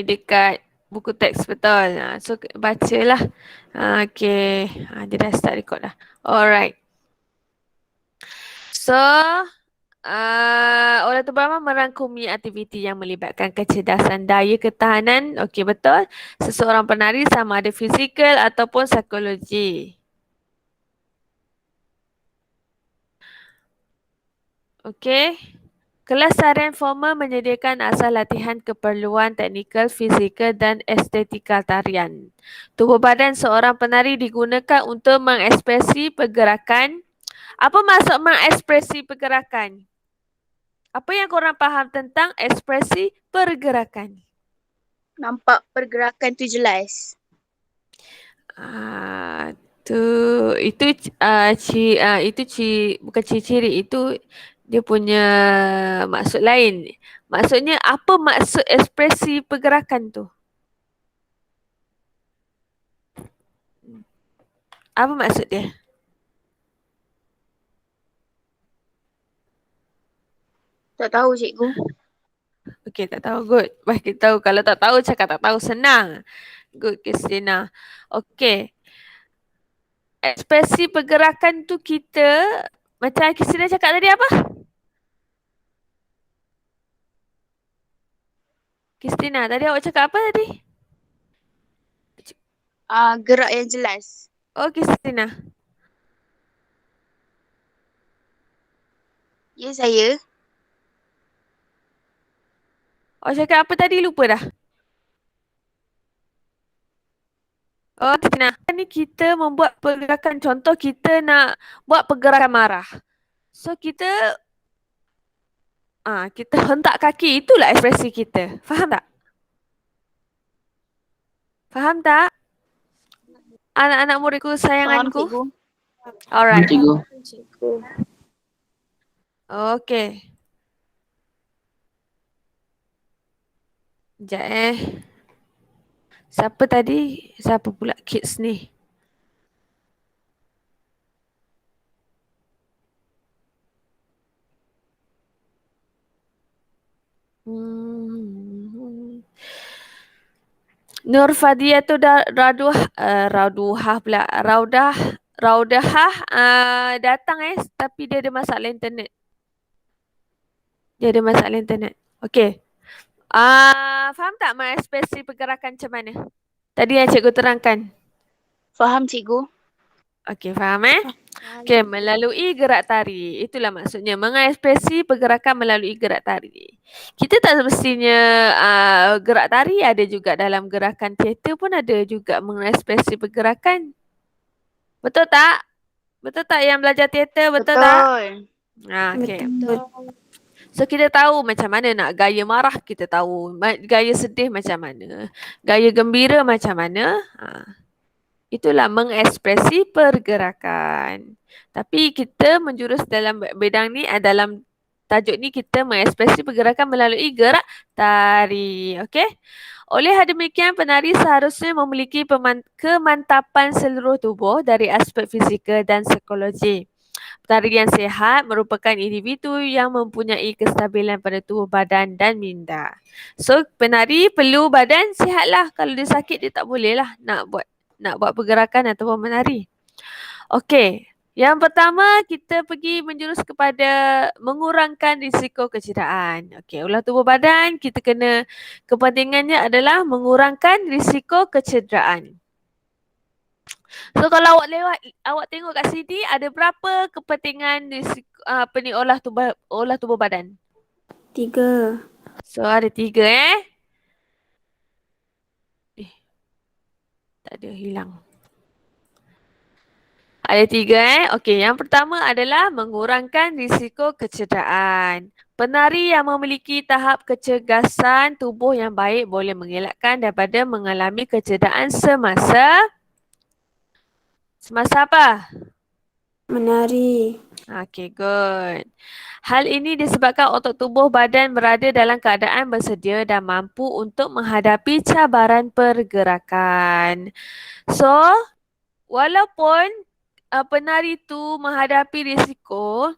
dekat buku teks betul. So bacalah. Okay. Dia dah start record dah. Alright. So orang tu beramal merangkumi aktiviti yang melibatkan kecerdasan daya ketahanan. Okey, betul. Seseorang penari sama ada fizikal ataupun psikologi. Okey. Kelas tarian formal menyediakan asas latihan keperluan teknikal, fizikal dan estetika tarian. Tubuh badan seorang penari digunakan untuk mengekspresi pergerakan. Apa maksud mengekspresi pergerakan? Apa yang korang faham tentang ekspresi pergerakan? Nampak pergerakan tu jelas. Ah, tu itu bukan ciri-ciri, itu dia punya maksud lain. Maksudnya apa maksud ekspresi pergerakan tu? Apa maksud dia? Tak tahu cikgu. Okey, tak tahu. Good. Baik, kita tahu. Kalau tak tahu, cakap tak tahu. Senang. Good, Christina. Okey. Ekspresi pergerakan tu kita, macam Christina cakap tadi apa? Christina, tadi awak cakap apa tadi? Gerak yang jelas. Oh, Christina. Ya, saya. Awak cakap apa tadi? Lupa dah. Oh, Christina. Ni kita membuat pergerakan. Contoh kita nak buat pergerakan marah. So, kita hentak kaki. Itulah ekspresi kita. Faham tak? Faham tak? Anak-anak muridku Faham sayanganku. cikgu. Alright. Cikgu. Okay. Sekejap Siapa tadi? Siapa pula kids ni? Nur Fadia tu dah Raudahah datang tapi dia ada masalah internet. Okey. Faham tak mengekspresi pergerakan macam mana? Tadi yang cikgu terangkan. Faham cikgu. Okey, faham Okey, melalui gerak tari. Itulah maksudnya. Mengekspresi pergerakan melalui gerak tari. Kita tak semestinya gerak tari, ada juga dalam gerakan teater pun ada juga mengekspresi pergerakan. Betul tak? Betul tak yang belajar teater? Betul tak? Okay. Betul. So kita tahu macam mana nak gaya marah, kita tahu gaya sedih macam mana, gaya gembira macam mana. Itulah mengekspresi pergerakan. Tapi kita menjurus dalam bidang ni, dalam tajuk ni kita mengekspresi pergerakan melalui gerak tari. Okey? Oleh hal demikian, penari seharusnya memiliki kemantapan seluruh tubuh dari aspek fizikal dan psikologi. Penari yang sihat merupakan individu yang mempunyai kestabilan pada tubuh badan dan minda. So, penari perlu badan sihatlah. Kalau dia sakit, dia tak boleh lah nak buat pergerakan ataupun menari. Okey. Yang pertama, kita pergi menjurus kepada mengurangkan risiko kecederaan. Okey, ulah tubuh badan, kita kena, kepentingannya adalah mengurangkan risiko kecederaan. So kalau awak tengok kat sini, ada berapa kepentingan risiko, olah tubuh badan? 3. So ada 3 tak ada, hilang. Ada 3 Okey, yang pertama adalah mengurangkan risiko kecederaan. Penari yang memiliki tahap kecergasan tubuh yang baik boleh mengelakkan daripada mengalami kecederaan semasa apa? Menari. Okey, good. Hal ini disebabkan otot tubuh badan berada dalam keadaan bersedia dan mampu untuk menghadapi cabaran pergerakan. So, walaupun penari tu menghadapi risiko,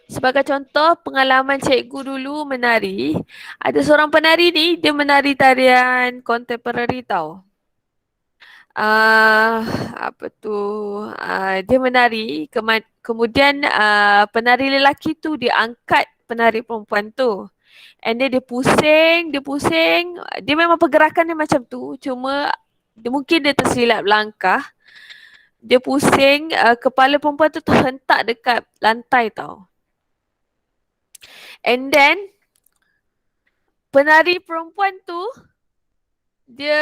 Sebagai contoh pengalaman cikgu dulu menari, ada seorang penari ni dia menari tarian contemporary tau. Apa tu? Dia menari, kemudian penari lelaki tu dia angkat penari perempuan tu. And then dia pusing. Dia memang pergerakan dia macam tu, cuma mungkin dia tersilap langkah. Dia pusing, kepala perempuan tu terhentak dekat lantai tau. And then penari perempuan tu dia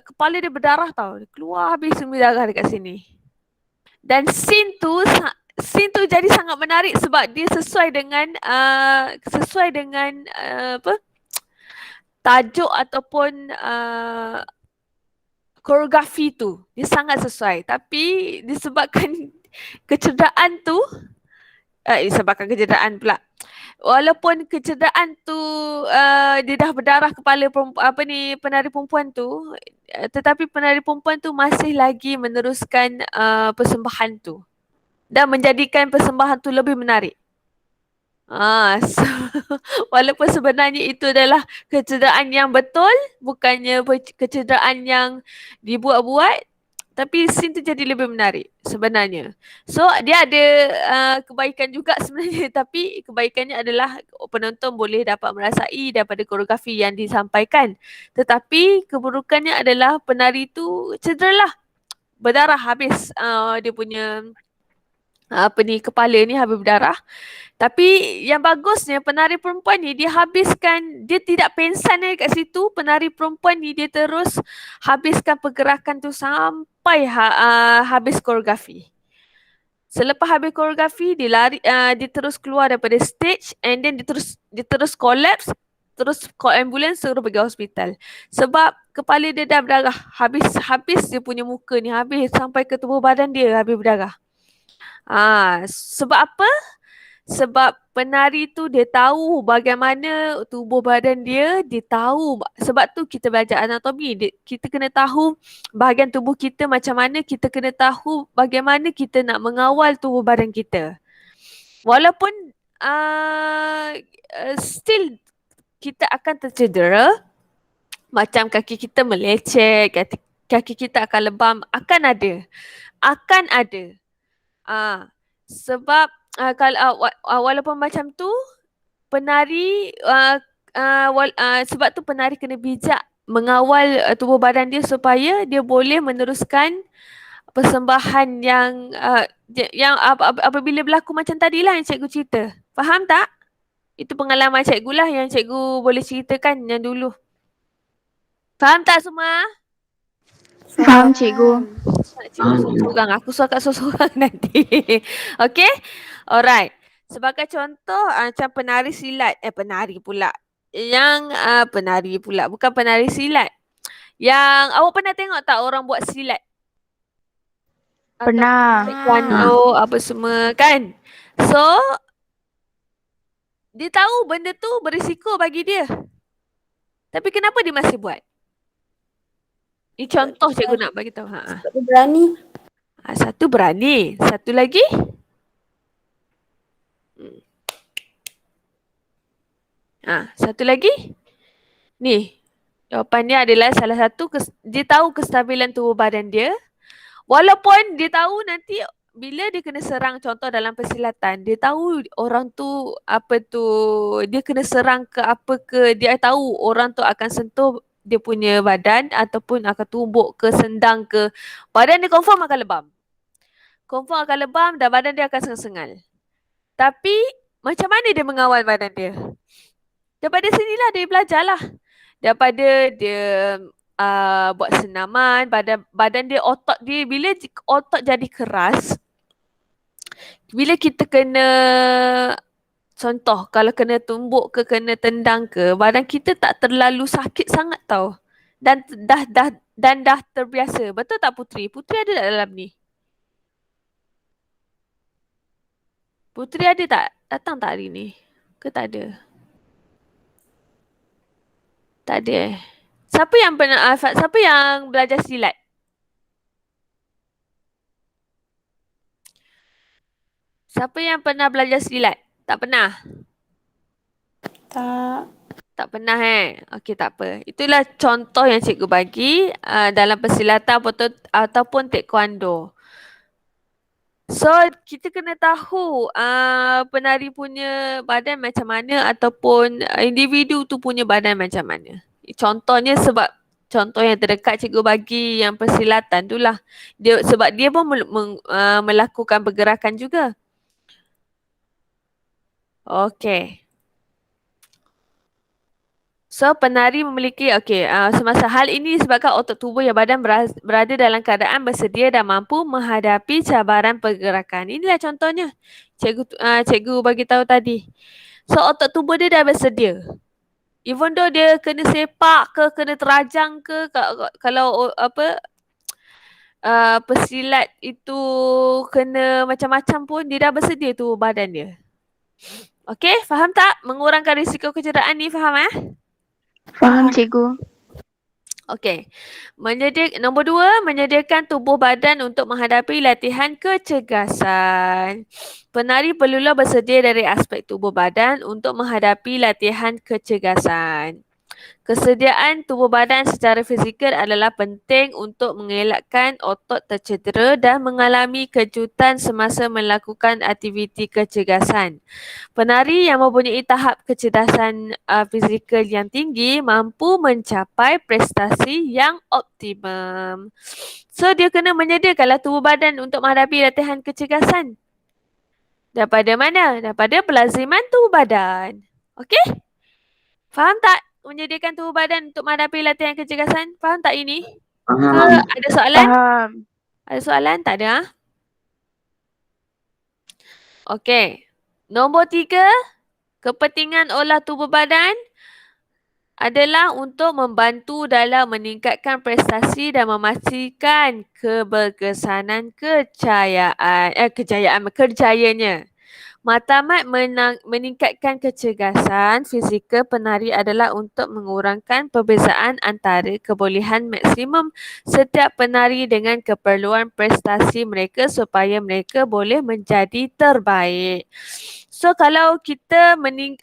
kepala dia berdarah tau. Dia keluar habis semua darah dekat sini. Dan scene tu jadi sangat menarik sebab dia sesuai dengan apa? Tajuk ataupun koreografi tu. Dia sangat sesuai. Tapi disebabkan kecederaan tu disebabkan kecederaan pula. Walaupun kecederaan tu dia dah berdarah kepala penari perempuan tu, tetapi penari perempuan tu masih lagi meneruskan persembahan tu dan menjadikan persembahan tu lebih menarik. So, walaupun sebenarnya itu adalah kecederaan yang betul, bukannya kecederaan yang dibuat-buat, tapi scene tu jadi lebih menarik sebenarnya. So dia ada kebaikan juga sebenarnya, tapi kebaikannya adalah penonton boleh dapat merasai daripada koreografi yang disampaikan. Tetapi keburukannya adalah penari tu cederalah, berdarah habis dia punya kepala ni habis berdarah. Tapi yang bagusnya penari perempuan ni dia habiskan, dia tidak pensan kat situ. Penari perempuan ni dia terus habiskan pergerakan tu sampai habis koreografi. Selepas habis koreografi dia lari, dia terus keluar daripada stage and then dia terus collapse, terus call ambulance, suruh pergi hospital. Sebab kepala dia dah berdarah, habis dia punya muka ni, habis sampai ke tubuh badan dia habis berdarah. Sebab apa? Sebab penari tu dia tahu bagaimana tubuh badan dia, dia tahu. Sebab tu kita belajar anatomi, kita kena tahu bahagian tubuh kita macam mana, kita kena tahu bagaimana kita nak mengawal tubuh badan kita. Walaupun still kita akan tercedera, macam kaki kita melecet, kaki kita akan lebam, akan ada. Sebab kalau walaupun macam tu, penari sebab tu penari kena bijak mengawal tubuh badan dia supaya dia boleh meneruskan persembahan yang apabila berlaku macam tadilah yang cikgu cerita. Faham tak? Itu pengalaman cikgu lah yang cikgu boleh ceritakan yang dulu. Faham tak semua? Faham cikgu. Aku suka sorang nanti. Okay? Alright. Sebagai contoh macam penari silat. Penari pula. Bukan penari silat. Yang awak pernah tengok tak orang buat silat? Pernah. Taekwondo apa semua kan? So dia tahu benda tu berisiko bagi dia. Tapi kenapa dia masih buat? Ini contoh cikgu nak bagi tahu. Sebab dia berani. Satu berani. Satu lagi? Satu lagi? Ni. Jawapannya adalah salah satu, dia tahu kestabilan tubuh badan dia. Walaupun dia tahu nanti bila dia kena serang, contoh dalam persilatan, dia tahu orang tu dia kena serang ke apa ke, dia tahu orang tu akan sentuh dia punya badan ataupun akan tumbuk ke, sendang ke, badan dia confirm akan lebam. Confirm akan lebam dan badan dia akan sengal-sengal. Tapi macam mana dia mengawal badan dia? Daripada sinilah dia belajarlah. Daripada dia buat senaman, badan dia, otot dia, bila otot jadi keras, bila kita kena, contoh kalau kena tumbuk ke, kena tendang ke, badan kita tak terlalu sakit sangat tau. Dan dah terbiasa. Betul tak Putri? Putri ada tak dalam ni? Putri ada tak? Datang tak hari ni? Ke tak ada? Tak ada. Siapa yang belajar silat? Siapa yang pernah belajar silat? Tak pernah? Tak. Tak pernah Okey, tak apa. Itulah contoh yang cikgu bagi dalam persilatan ataupun taekwondo. So, kita kena tahu penari punya badan macam mana ataupun individu tu punya badan macam mana. Contohnya contoh yang terdekat cikgu bagi yang persilatan tu lah. Sebab dia pun melakukan pergerakan juga. Okey. So, penari memiliki, semasa hal ini disebabkan otot tubuh yang badan berada dalam keadaan bersedia dan mampu menghadapi cabaran pergerakan. Inilah contohnya. Cikgu bagi tahu tadi. So, otot tubuh dia dah bersedia. Even though dia kena sepak ke, kena terajang ke, kalau pesilat itu kena macam-macam pun, dia dah bersedia tu badan dia. Okey, faham tak? Mengurangkan risiko kecederaan ni, faham Faham cikgu. Okey. Nombor 2, menyediakan tubuh badan untuk menghadapi latihan kecergasan. Penari perlulah bersedia dari aspek tubuh badan untuk menghadapi latihan kecergasan. Kesediaan tubuh badan secara fizikal adalah penting untuk mengelakkan otot tercedera dan mengalami kejutan semasa melakukan aktiviti kecergasan. Penari yang mempunyai tahap kecerdasan fizikal yang tinggi mampu mencapai prestasi yang optimum. So, dia kena menyediakanlah tubuh badan untuk menghadapi latihan kecergasan. Daripada mana? Daripada pelaziman tubuh badan. Okey? Faham tak? Menyediakan tubuh badan untuk menghadapi latihan kecergasan. Faham tak ini? Ke ada soalan? Faham. Ada soalan? Tak ada? Okey. Nombor 3, kepentingan olah tubuh badan adalah untuk membantu dalam meningkatkan prestasi dan memastikan keberkesanan kerjayanya. Matlamat meningkatkan kecergasan fizikal penari adalah untuk mengurangkan perbezaan antara kebolehan maksimum setiap penari dengan keperluan prestasi mereka supaya mereka boleh menjadi terbaik. So, kalau kita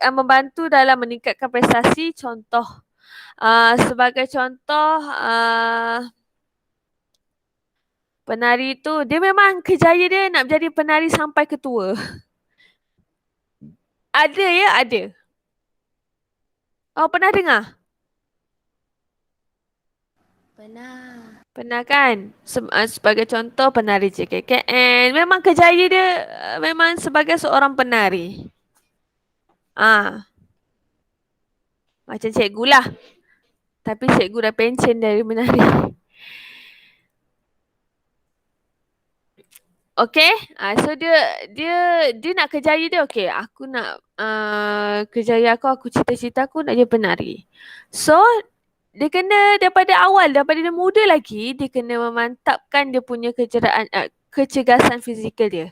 membantu dalam meningkatkan prestasi, sebagai contoh, penari tu, dia memang kerjaya dia nak jadi penari sampai ketua. Ada ya, ada. Oh, pernah dengar? Pernah. Pernah kan? Sebagai contoh, penari JKKN. Memang kerjaya dia memang sebagai seorang penari. Macam cikgu lah. Tapi cikgu dah pension dari menari. Okay, so dia nak kerjaya dia, okay, aku nak kerjaya aku cita-cita aku nak jadi penari. So, dia kena daripada awal, daripada dia muda lagi, dia kena memantapkan dia punya kecergasan fizikal dia.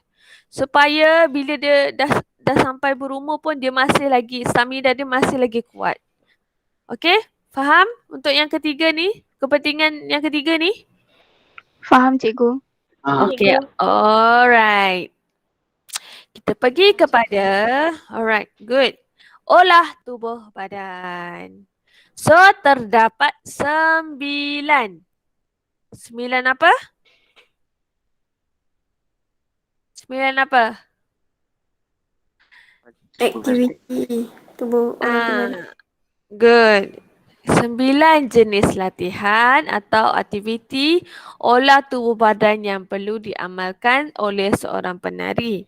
Supaya bila dia dah sampai berumur pun dia masih lagi, stamina dia masih lagi kuat. Okay, faham untuk yang ketiga ni? Kepentingan yang ketiga ni? Faham cikgu. Okay, alright. Kita pergi kepada, alright, good. Olah tubuh badan. So, terdapat 9. 9 apa? 9 apa? Aktiviti tubuh olah tubuh badan. Good. 9 jenis latihan atau aktiviti olah tubuh badan yang perlu diamalkan oleh seorang penari.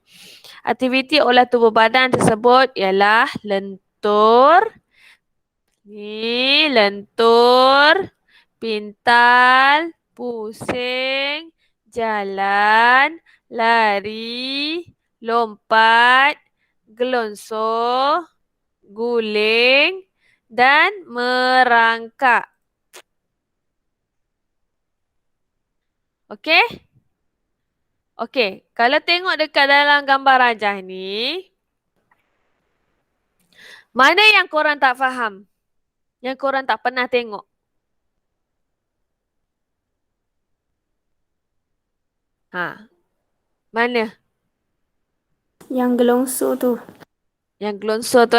Aktiviti olah tubuh badan tersebut ialah lentur, pintal, pusing, jalan, lari, lompat, gelonsor, guling dan merangkak. Okey? Okey, kalau tengok dekat dalam gambar rajah ni, mana yang korang tak faham? Yang korang tak pernah tengok? Mana? Yang gelongso tu. Yang glonso tu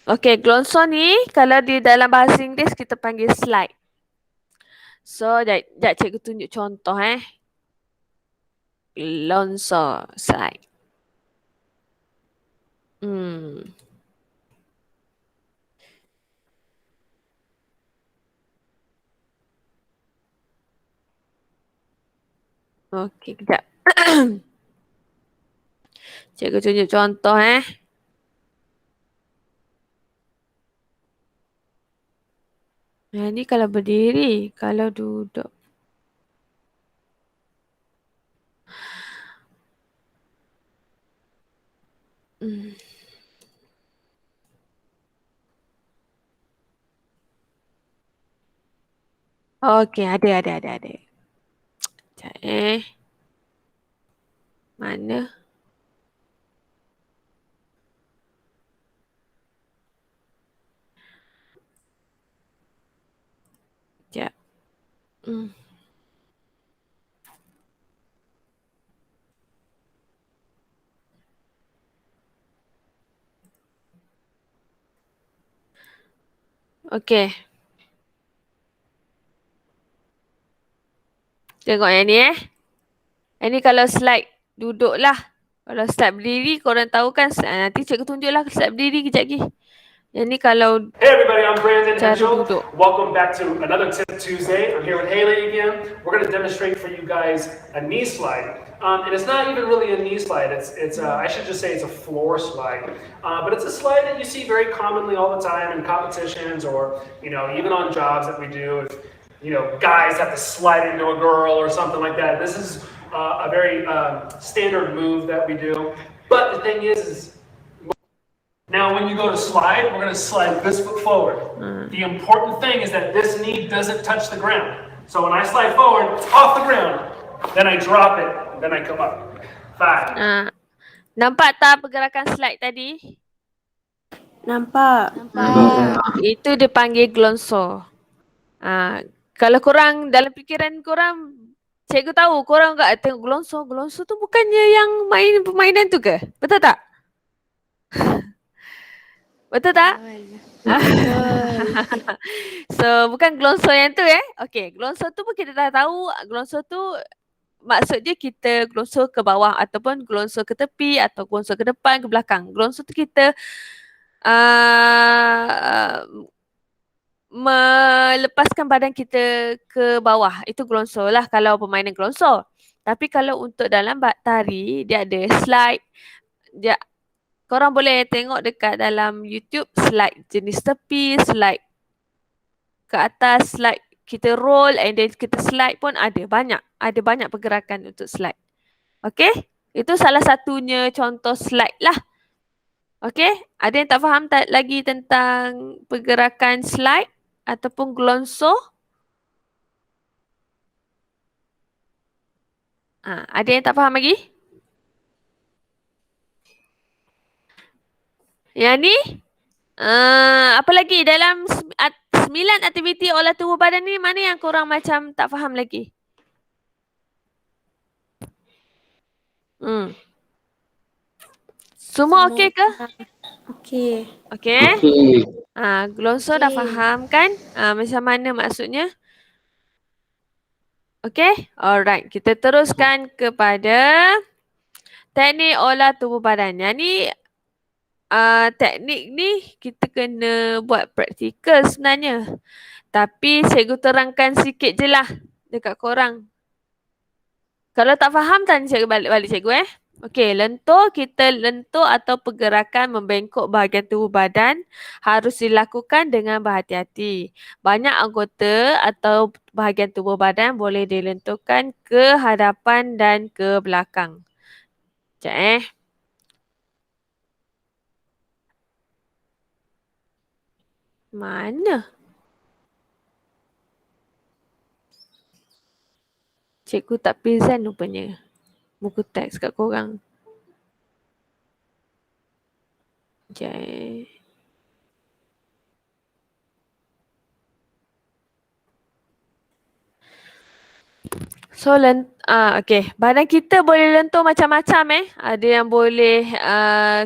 Okey, glonso ni kalau di dalam bahasa Inggeris kita panggil slide. So, jap cikgu tunjuk contoh Glonso slide. Okey, kejap. Cikgu tunjuk contoh Yang ni kalau berdiri, kalau duduk. Okey, ada. Sekejap Mana? Sekejap. Okey. Tengok yang ni Yang ni kalau slide duduk lah. Kalau slide berdiri korang tahu kan nanti cikgu tunjuklah slide berdiri kejap lagi. Yang ni kalau Hey everybody, I'm Brandon cara Henschel. duduk. Welcome back to another Tip Tuesday. I'm here with Haley again. We're going to demonstrate for you guys a knee slide. And it's not even really a knee slide. It's I should just say it's a floor slide. But it's a slide that you see very commonly all the time in competitions or even on jobs that we do. If guys have to slide into a girl or something like that. This is a very standard move that we do. But the thing is now when you go to slide, we're going to slide this foot forward. The important thing is that this knee doesn't touch the ground. So when I slide forward, it's off the ground. Then I drop it, then I come up. 5. Nampak tak pergerakan slide tadi? Nampak. Itu dipanggil glonso. Kalau korang dalam fikiran korang, cikgu tahu korang enggak tengok glonso. Glonso tu bukannya yang main permainan tu ke? Betul tak? Betul tak? So bukan glonso yang tu Okey, glonso tu pun kita dah tahu. Glonso tu maksudnya kita glonso ke bawah ataupun glonso ke tepi atau glonso ke depan ke belakang. Glonso tu kita melepaskan badan kita ke bawah. Itu glonso lah kalau permainan glonso. Tapi kalau untuk dalam tari dia ada slide. Korang boleh tengok dekat dalam YouTube slide jenis tepi, slide ke atas, slide kita roll and then kita slide pun ada banyak. Ada banyak pergerakan untuk slide. Okay? Itu salah satunya contoh slide lah. Okay? Ada yang tak faham lagi tentang pergerakan slide ataupun glonso? Ada yang tak faham lagi? Yang ni? Apa lagi dalam 9 aktiviti olah tubuh badan ni mana yang korang macam tak faham lagi? Semua okey ke? Okey. Okey? Glonso dah faham kan? Macam mana maksudnya? Okey? Alright, kita teruskan kepada teknik olah tubuh badan. Yang ni teknik ni kita kena buat praktikal sebenarnya. Tapi cikgu terangkan sikit je lah dekat korang. Kalau tak faham tanya cikgu balik cikgu Okey, kita lentur atau pergerakan membengkok bahagian tubuh badan harus dilakukan dengan berhati-hati. Banyak anggota atau bahagian tubuh badan boleh dilenturkan ke hadapan dan ke belakang. Sekejap Mana? Cikgu tak present rupanya buku teks kat korang. Sekejap So, okay. Badan kita boleh lentur macam-macam Ada yang boleh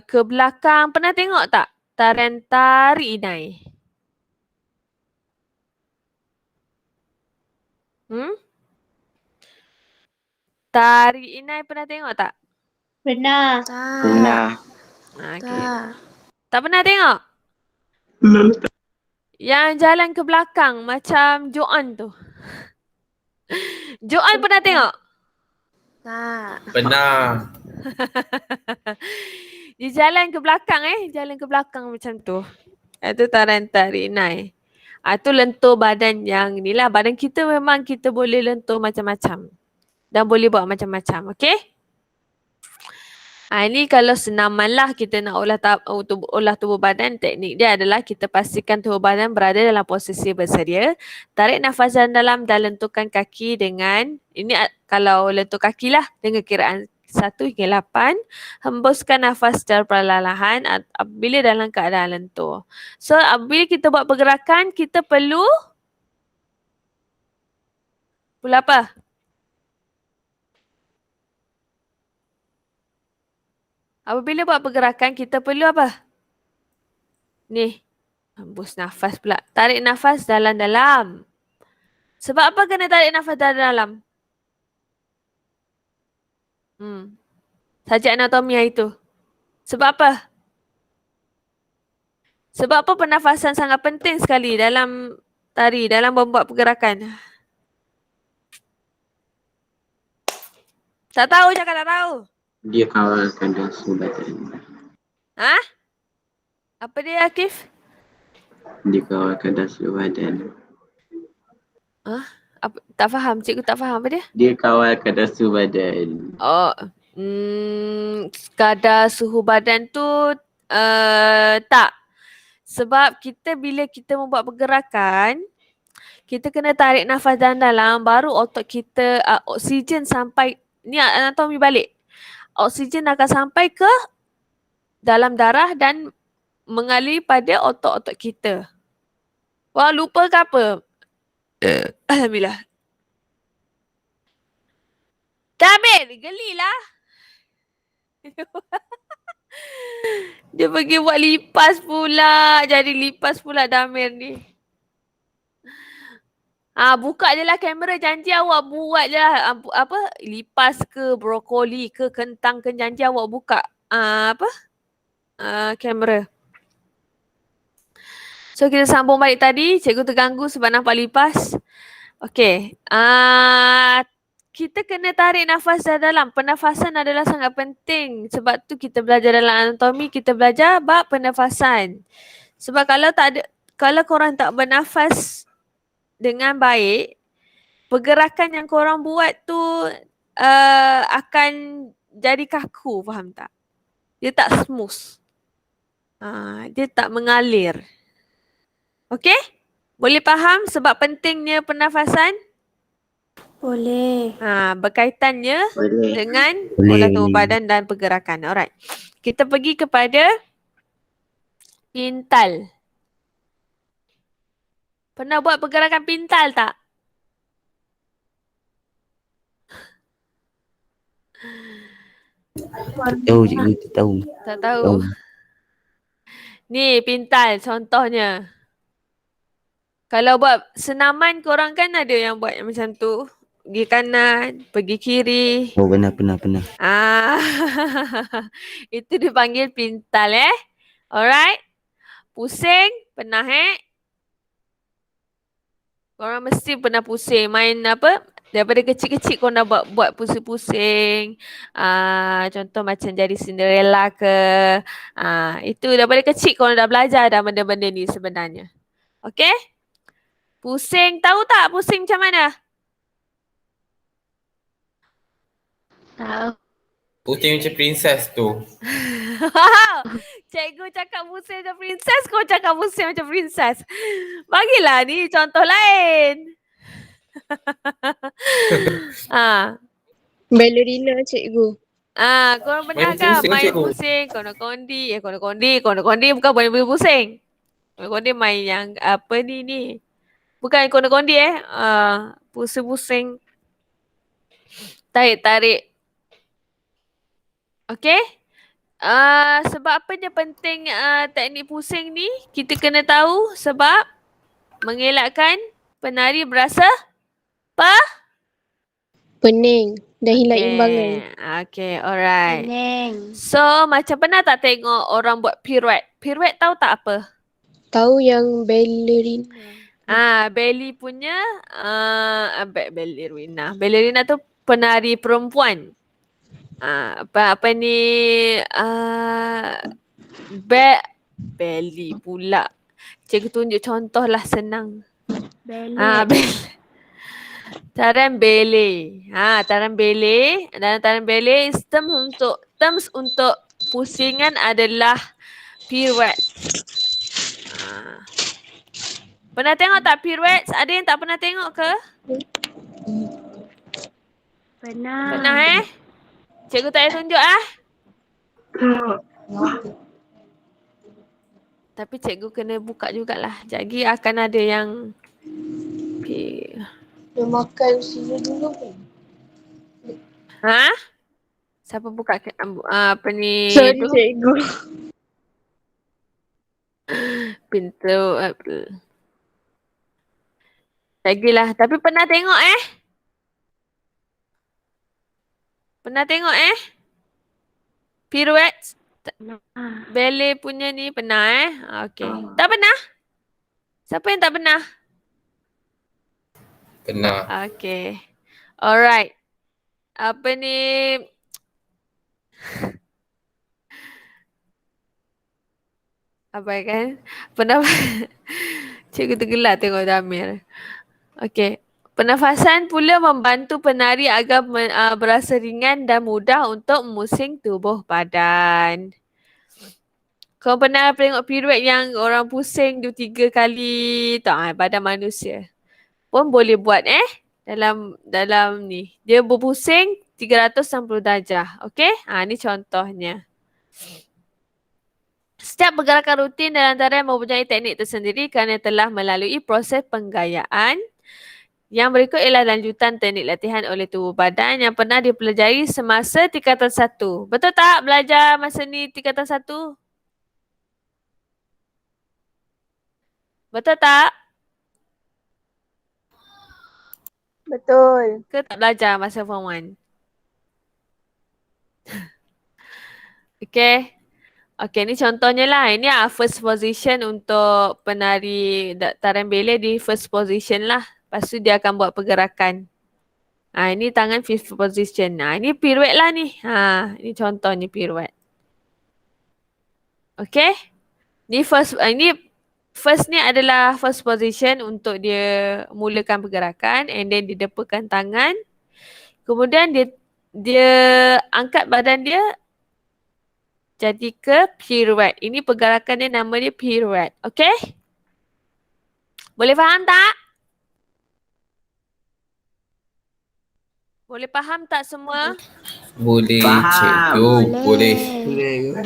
ke belakang. Pernah tengok tak? Tarian tarik inai. Tarik inai pernah tengok tak? Pernah. Tak. Pernah. Okay. Tak. Tak pernah tengok? Yang jalan ke belakang macam Joan tu. Joan pernah tengok? Tak. Pernah. Dia jalan ke belakang jalan ke belakang macam tu. Itu tarian tarik inai. Itu lentur badan yang ni lah. Badan kita memang kita boleh lentur macam-macam. Dan boleh buat macam-macam. Okay? Ini kalau senaman lah kita nak olah tubuh badan. Teknik dia adalah kita pastikan tubuh badan berada dalam posisi bersedia. Tarik nafas dalam dan lenturkan kaki dengan, ini kalau lentur kaki lah dengan kiraan 1 hingga 8. Hembuskan nafas secara perlahan-lahan apabila dalam keadaan lentur. So apabila kita buat pergerakan, kita perlu apa? Apabila buat pergerakan, kita perlu apa? Ni. Hembus nafas pula. Tarik nafas dalam-dalam. Sebab apa kena tarik nafas dalam-dalam? Sajak anatomi hari tu. Sebab apa? Sebab apa pernafasan sangat penting sekali dalam dalam membuat pergerakan? Tak tahu, cakap tak tahu. Dia kawal kadar suhu badan. Apa dia, Akif? Dia kawal kadar suhu badan. Tak faham, cikgu tak faham apa dia? Dia kawal kadar suhu badan. Oh, kadar suhu badan tu tak. Sebab bila kita membuat pergerakan, kita kena tarik nafas dalam-dalam baru otot kita oksigen sampai, ni anatomi balik. Oksigen akan sampai ke dalam darah dan mengalir pada otot-otot kita. Wah, lupa ke apa? Alhamdulillah. Damir, gelilah. Dia pergi buat lipas pula. Jadi lipas pula Damir ni. Buka je lah kamera. Janji awak buat je lah. Lipas ke, brokoli ke, kentang ke. Janji awak buka. Kamera. So kita sambung balik tadi. Cikgu terganggu sebab nampak lipas. Okay. Kita kena tarik nafas dalam. Pernafasan adalah sangat penting. Sebab tu kita belajar dalam anatomi, kita belajar bab pernafasan. Sebab kalau korang tak bernafas dengan baik, pergerakan yang korang buat tu akan jadi kaku, faham tak? Dia tak smooth. Dia tak mengalir. Okay? Boleh faham sebab pentingnya pernafasan? Boleh. Berkaitannya Boleh. dengan olah tubuh badan dan pergerakan. Alright. Kita pergi kepada pintal. Pernah buat pergerakan pintal tak? Tahu cikgu, tak tahu. Tak tahu. Ni pintal contohnya. Kalau buat senaman korang kan ada yang buat macam tu. Pergi kanan, pergi kiri. Oh, pernah. Itu dipanggil pintal Alright. Pusing, pernah Korang mesti pernah pusing. Main apa? Daripada kecil-kecil korang dah buat pusing-pusing. Contoh macam jadi Cinderella ke. Itu daripada kecil korang dah belajar dah benda-benda ni sebenarnya. Okay? Pusing, tahu tak pusing macam mana? Tahu. Pusing macam princess tu. Cikgu cakap pusing macam princess, kau cakap pusing macam princess. Bagilah ni contoh lain. Ballerina cikgu. Korang pernah Main ke pusing, main cikgu. pusing, kono-kondi bukan boleh pusing. Kono-kondi main yang apa ni. Bukan kono-kondi pusing-pusing. Tarik-tarik. Okey? Sebab apa dia penting teknik pusing ni? Kita kena tahu sebab mengelakkan penari berasa Pening dan hilang imbangan. Okay, alright. Pening. So, macam pernah tak tengok orang buat pirouette? Pirouette tahu tak apa? Tahu yang ballerina. Belly punya ballerina. Ballerina tu penari perempuan. Apa ni belly pula. Cikgu tunjuk contoh lah senang. Ballet. Tarian ballet. Tarian ballet. Dalam tarian ballet terms untuk pusingan adalah pirouette. Pernah tengok tak pirouette? Ada yang tak pernah tengok ke? Pernah. Pernah Cikgu tak payah tunjuk Tapi cikgu kena buka jugalah. Jadi akan ada yang Dia makan sini dulu kan? Siapa buka apa ni? Sorry tu? cikgu. Pintu lagilah. Tapi pernah tengok Pernah tengok pirouette? Ballet punya ni pernah Okay. Tak pernah? Siapa yang tak pernah? Pernah. Okay. Alright. Apa ni? Apa kan? Pernah cikgu tergelak tengok Damir. Okay. Pernafasan pula membantu penari agar berasa ringan dan mudah untuk memusing tubuh badan. Kau pernah tengok pirouette yang orang pusing 2-3 kali tak badan manusia? Pun boleh buat dalam ni. Dia berpusing 360 darjah. Okey? Ni contohnya. Setiap pergerakan rutin dalam tarian mempunyai teknik tersendiri kerana telah melalui proses penggayaan. Yang berikut ialah lanjutan teknik latihan oleh tubuh badan yang pernah dipelajari semasa tingkatan 1. Betul tak belajar masa ni tingkatan 1? Betul tak? Betul. Ke tak belajar masa form 1? Okay. Okay, ni contohnya lah. Ini first position untuk penari tarian ballet di first position lah. Lepas tu dia akan buat pergerakan. Ini tangan fifth position. Ini pirouette lah ni. Ini contohnya pirouette. Okay. Ni first ni adalah first position untuk dia mulakan pergerakan and then dia depakan tangan. Kemudian dia angkat badan dia jadi ke pirouette. Ini pergerakan dia nama dia pirouette. Okay? Boleh faham tak? Boleh faham tak semua? Boleh, Faham. cikgu. Boleh.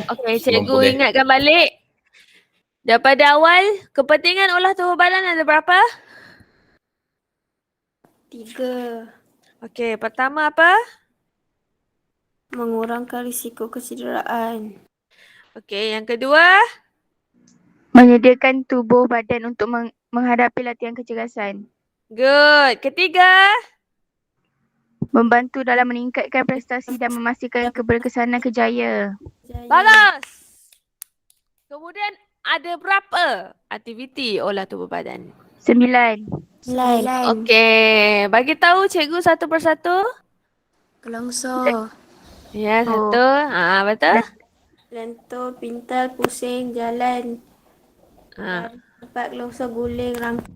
Okay, Semua cikgu boleh. ingatkan balik. Daripada awal, kepentingan olah tubuh badan ada berapa? 3. Okay, pertama apa? Mengurangkan risiko kecederaan. Okay, yang kedua? Menyediakan tubuh badan untuk menghadapi latihan kecergasan. Good. Ketiga? Membantu dalam meningkatkan prestasi dan memastikan keberkesanan kerjaya. Bagus. Kemudian ada berapa aktiviti olah tubuh badan? 9. Okay, bagi tahu cikgu satu persatu. Kelongsor. Ya, satu. Betul? Lentur, pintal, pusing, jalan. Ha. Tempat kelongsor, guling, rangka.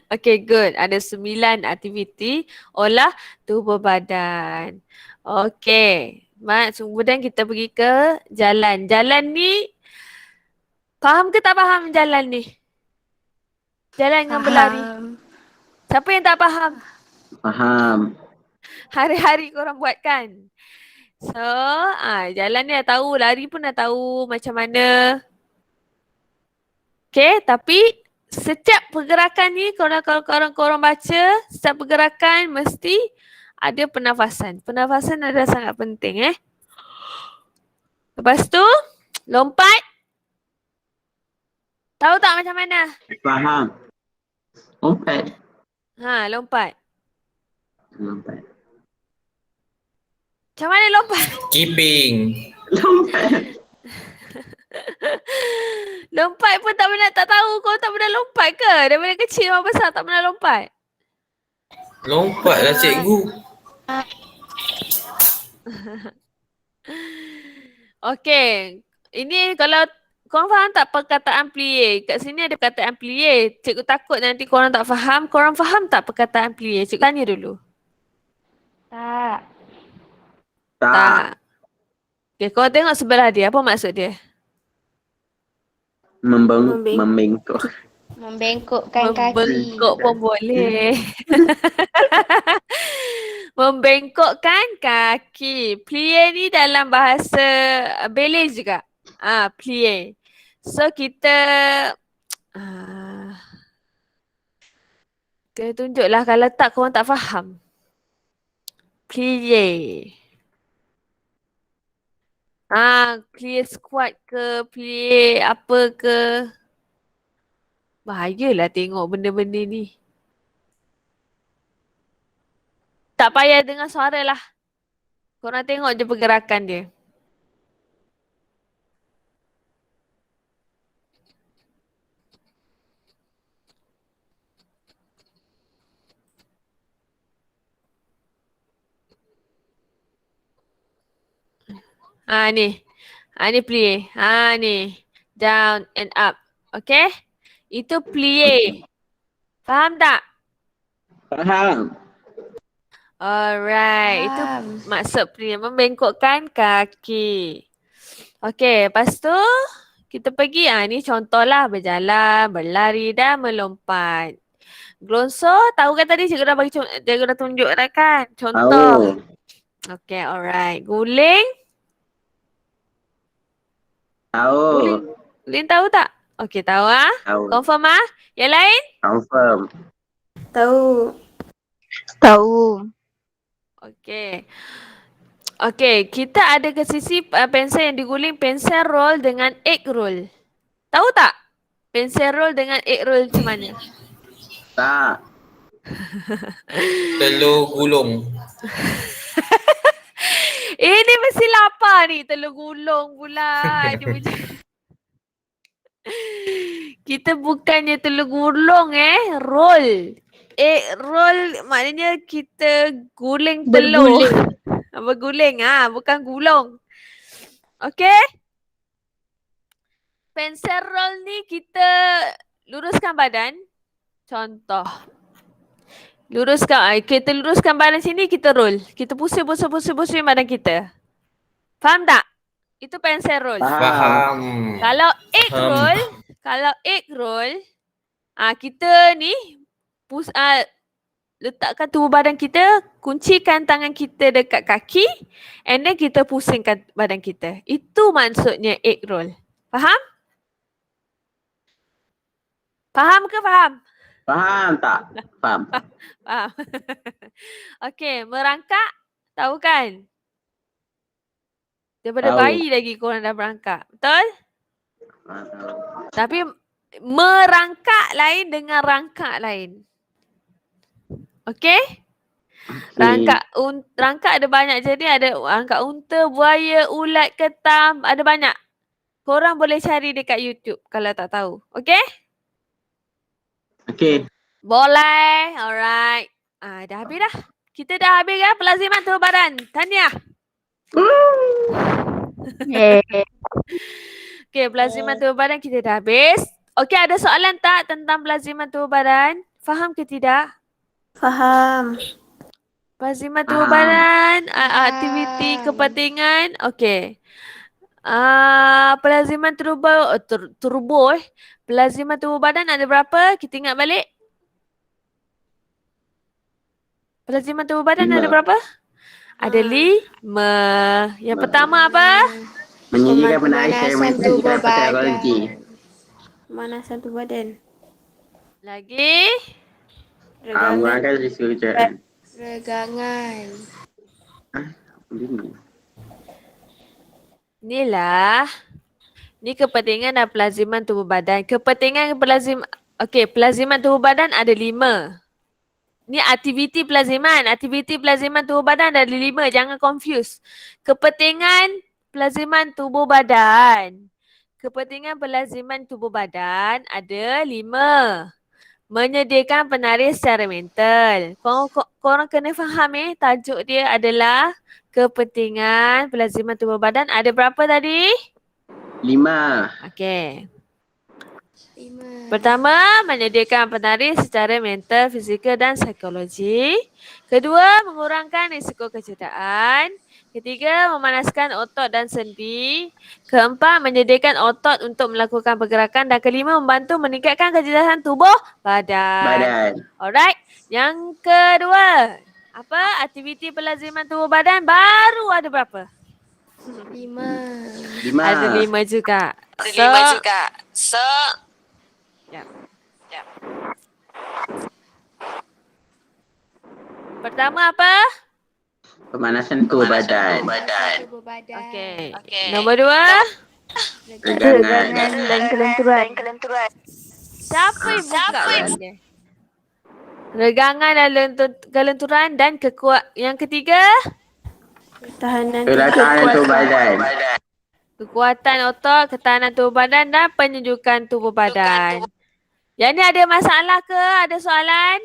Okay, good. Ada 9 aktiviti olah tubuh badan. Okay. Kemudian kita pergi ke jalan. Jalan ni, faham ke tak faham jalan ni? Jalan dengan berlari. Siapa yang tak faham? Faham. Hari-hari korang buat kan? So, jalan ni dah tahu, lari pun dah tahu macam mana. Okay, tapi setiap pergerakan ni kalau korang baca, setiap pergerakan mesti ada pernafasan. Pernafasan adalah sangat penting Lepas tu, lompat. Tahu tak macam mana? Faham. Lompat. Lompat. Lompat. Macam mana lompat? Keeping. Lompat. Lompat pun tak tahu. Kau tak pernah lompat ke? Daripada kecil sampai besar tak pernah lompat? Lompat lah cikgu. Okey. Ini kalau korang faham tak perkataan plié? Kat sini ada perkataan plié. Cikgu takut nanti korang tak faham. Korang faham tak perkataan plié? Cikgu tanya dulu. Tak. Tak. Okey, korang tengok sebelah dia. Apa maksud dia? Membengkok. Membengkokkan kaki. Membengkok pun boleh. Membengkokkan kaki. Plié ni dalam bahasa ballet juga. Plié. So kita tunjuklah, kalau tak korang tak faham. Plié. Plié squat ke, plié apa ke. Bahayalah tengok benda-benda ni. Tak payah dengar suara lah. Korang tengok je pergerakan dia. Ni. Ni plié. Ni. Down and up. Okay? Itu plié. Faham tak? Faham. Alright. Itu maksud plié. Membengkokkan kaki. Okay. Lepas tu kita pergi. Ni contohlah berjalan, berlari dan melompat. Glonso, tahu kan tadi cikgu dah tunjuk dah kan? Contoh. Tahu. Okay, alright. Guling. Tahu. Guling tahu tak? Okay, tahu Tahu. Confirm Yang lain? Confirm. Tahu. Tahu. Okay. Okay, kita ada ke sisi pensel yang diguling, pensel roll dengan egg roll. Tahu tak? Pensel roll dengan egg roll macam mana? Tak. Telur gulung. Ini mesti lapar ni, telur gulung pula. Dia macam kita bukannya telur gulung roll. Roll maknanya kita guling telur. Berguling. Bukan gulung. Okay? Pensel roll ni kita luruskan badan. Contoh. Kita luruskan badan sini, kita roll. Kita pusing badan kita. Faham tak? Itu pensel roll. Faham. Kalau egg roll, kita ni letakkan tubuh badan kita, kuncikan tangan kita dekat kaki, and then kita pusingkan badan kita. Itu maksudnya egg roll. Faham? Faham ke faham? Faham tak? Faham. Faham. Okey, merangkak, tahu kan? Daripada Tahu. bayi lagi korang dah berangkak. Betul? Tahu. Tapi merangkak lain dengan rangkak lain. Okey? Rangkak ada banyak. Jadi ada rangkak unta, buaya, ulat, ketam. Ada banyak. Korang boleh cari dekat YouTube kalau tak tahu. Okey? Okey. Boleh. Alright. Dah habis dah. Kita dah habis kan pelaziman tubuh badan. Tahniah. Okey, pelaziman tubuh badan kita dah habis. Okey, ada soalan tak tentang pelaziman tubuh badan? Faham ke tidak? Faham. Pelaziman tubuh badan, aktiviti kepentingan. Okey. Pelaziman Pelaziman tubuh badan ada berapa? Kita ingat balik. Pelaziman tubuh badan ada berapa? Ada 5. Yang pertama apa? Meninggikan pemanasan tubuh badan. Pemanasan tubuh badan. Lagi? Mengurangkan risiko kecelakaan. Regangan. Ini. Inilah. Ni kepentingan dan pelaziman tubuh badan. Pelaziman tubuh badan ada 5. Ni aktiviti pelaziman. Aktiviti pelaziman tubuh badan ada 5. Jangan confuse. Kepentingan pelaziman tubuh badan. Kepentingan pelaziman tubuh badan ada 5. Menyediakan penaris secara mental. Korang kena faham tajuk dia adalah kepentingan pelaziman tubuh badan. Ada berapa tadi? 5. Okey. 5. Pertama, menyediakan penaris secara mental, fizikal dan psikologi. Kedua, mengurangkan risiko kecederaan. Ketiga, memanaskan otot dan sendi. Keempat, menyediakan otot untuk melakukan pergerakan. Dan kelima, membantu meningkatkan kecerdasan tubuh badan. Alright. Yang kedua, apa? Aktiviti pelaziman tubuh badan baru ada berapa? 5. 5. Ada 5 juga. Jap. Pertama apa? Pemanasan tubuh badan. Tubuh badan. Okey. Nombor 2. Regangan. Dan kelenturan. Siapa yang buka ni? Regangan dan kelenturan dan yang ketiga, Ketahanan Tubuh badan. kekuatan otot, ketahanan tubuh badan dan penyejukan tubuh badan. Yang ni ada masalah ke? Ada soalan?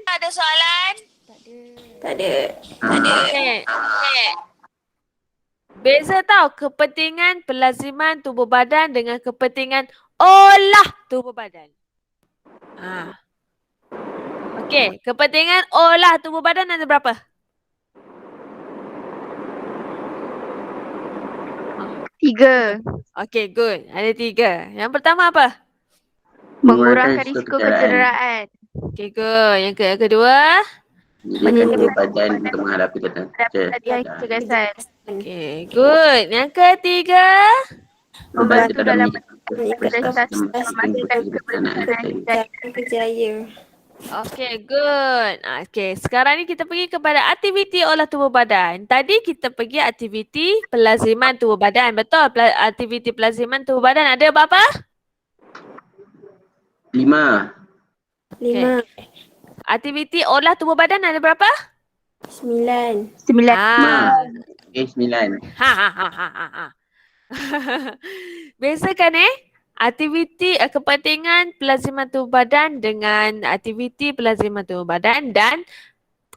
Tak ada. Okey. Beza tau kepentingan pelaziman tubuh badan dengan kepentingan olah tubuh badan. Okey, kepentingan olah tubuh badan ada berapa? 3. Okey, good. Ada 3. Yang pertama apa? Mengurangkan risiko kecederaan. Okey, good. Yang kedua? Menyediakan tubuh badan untuk menghadapi Kecerdasan. Okey, good. Yang ketiga? Membantu dalam Meningkatkan memastikan keberhasilan dan kerjaya. Okey, good. Okey, sekarang ni kita pergi kepada aktiviti olah tubuh badan. Tadi kita pergi aktiviti pelaziman tubuh badan. Betul? Aktiviti pelaziman tubuh badan ada berapa? 5. 5. Aktiviti olah tubuh badan ada berapa? 9. 9. Okey, 9. Bezakan aktiviti kepentingan pelaziman tubuh badan dengan aktiviti pelaziman tubuh badan dan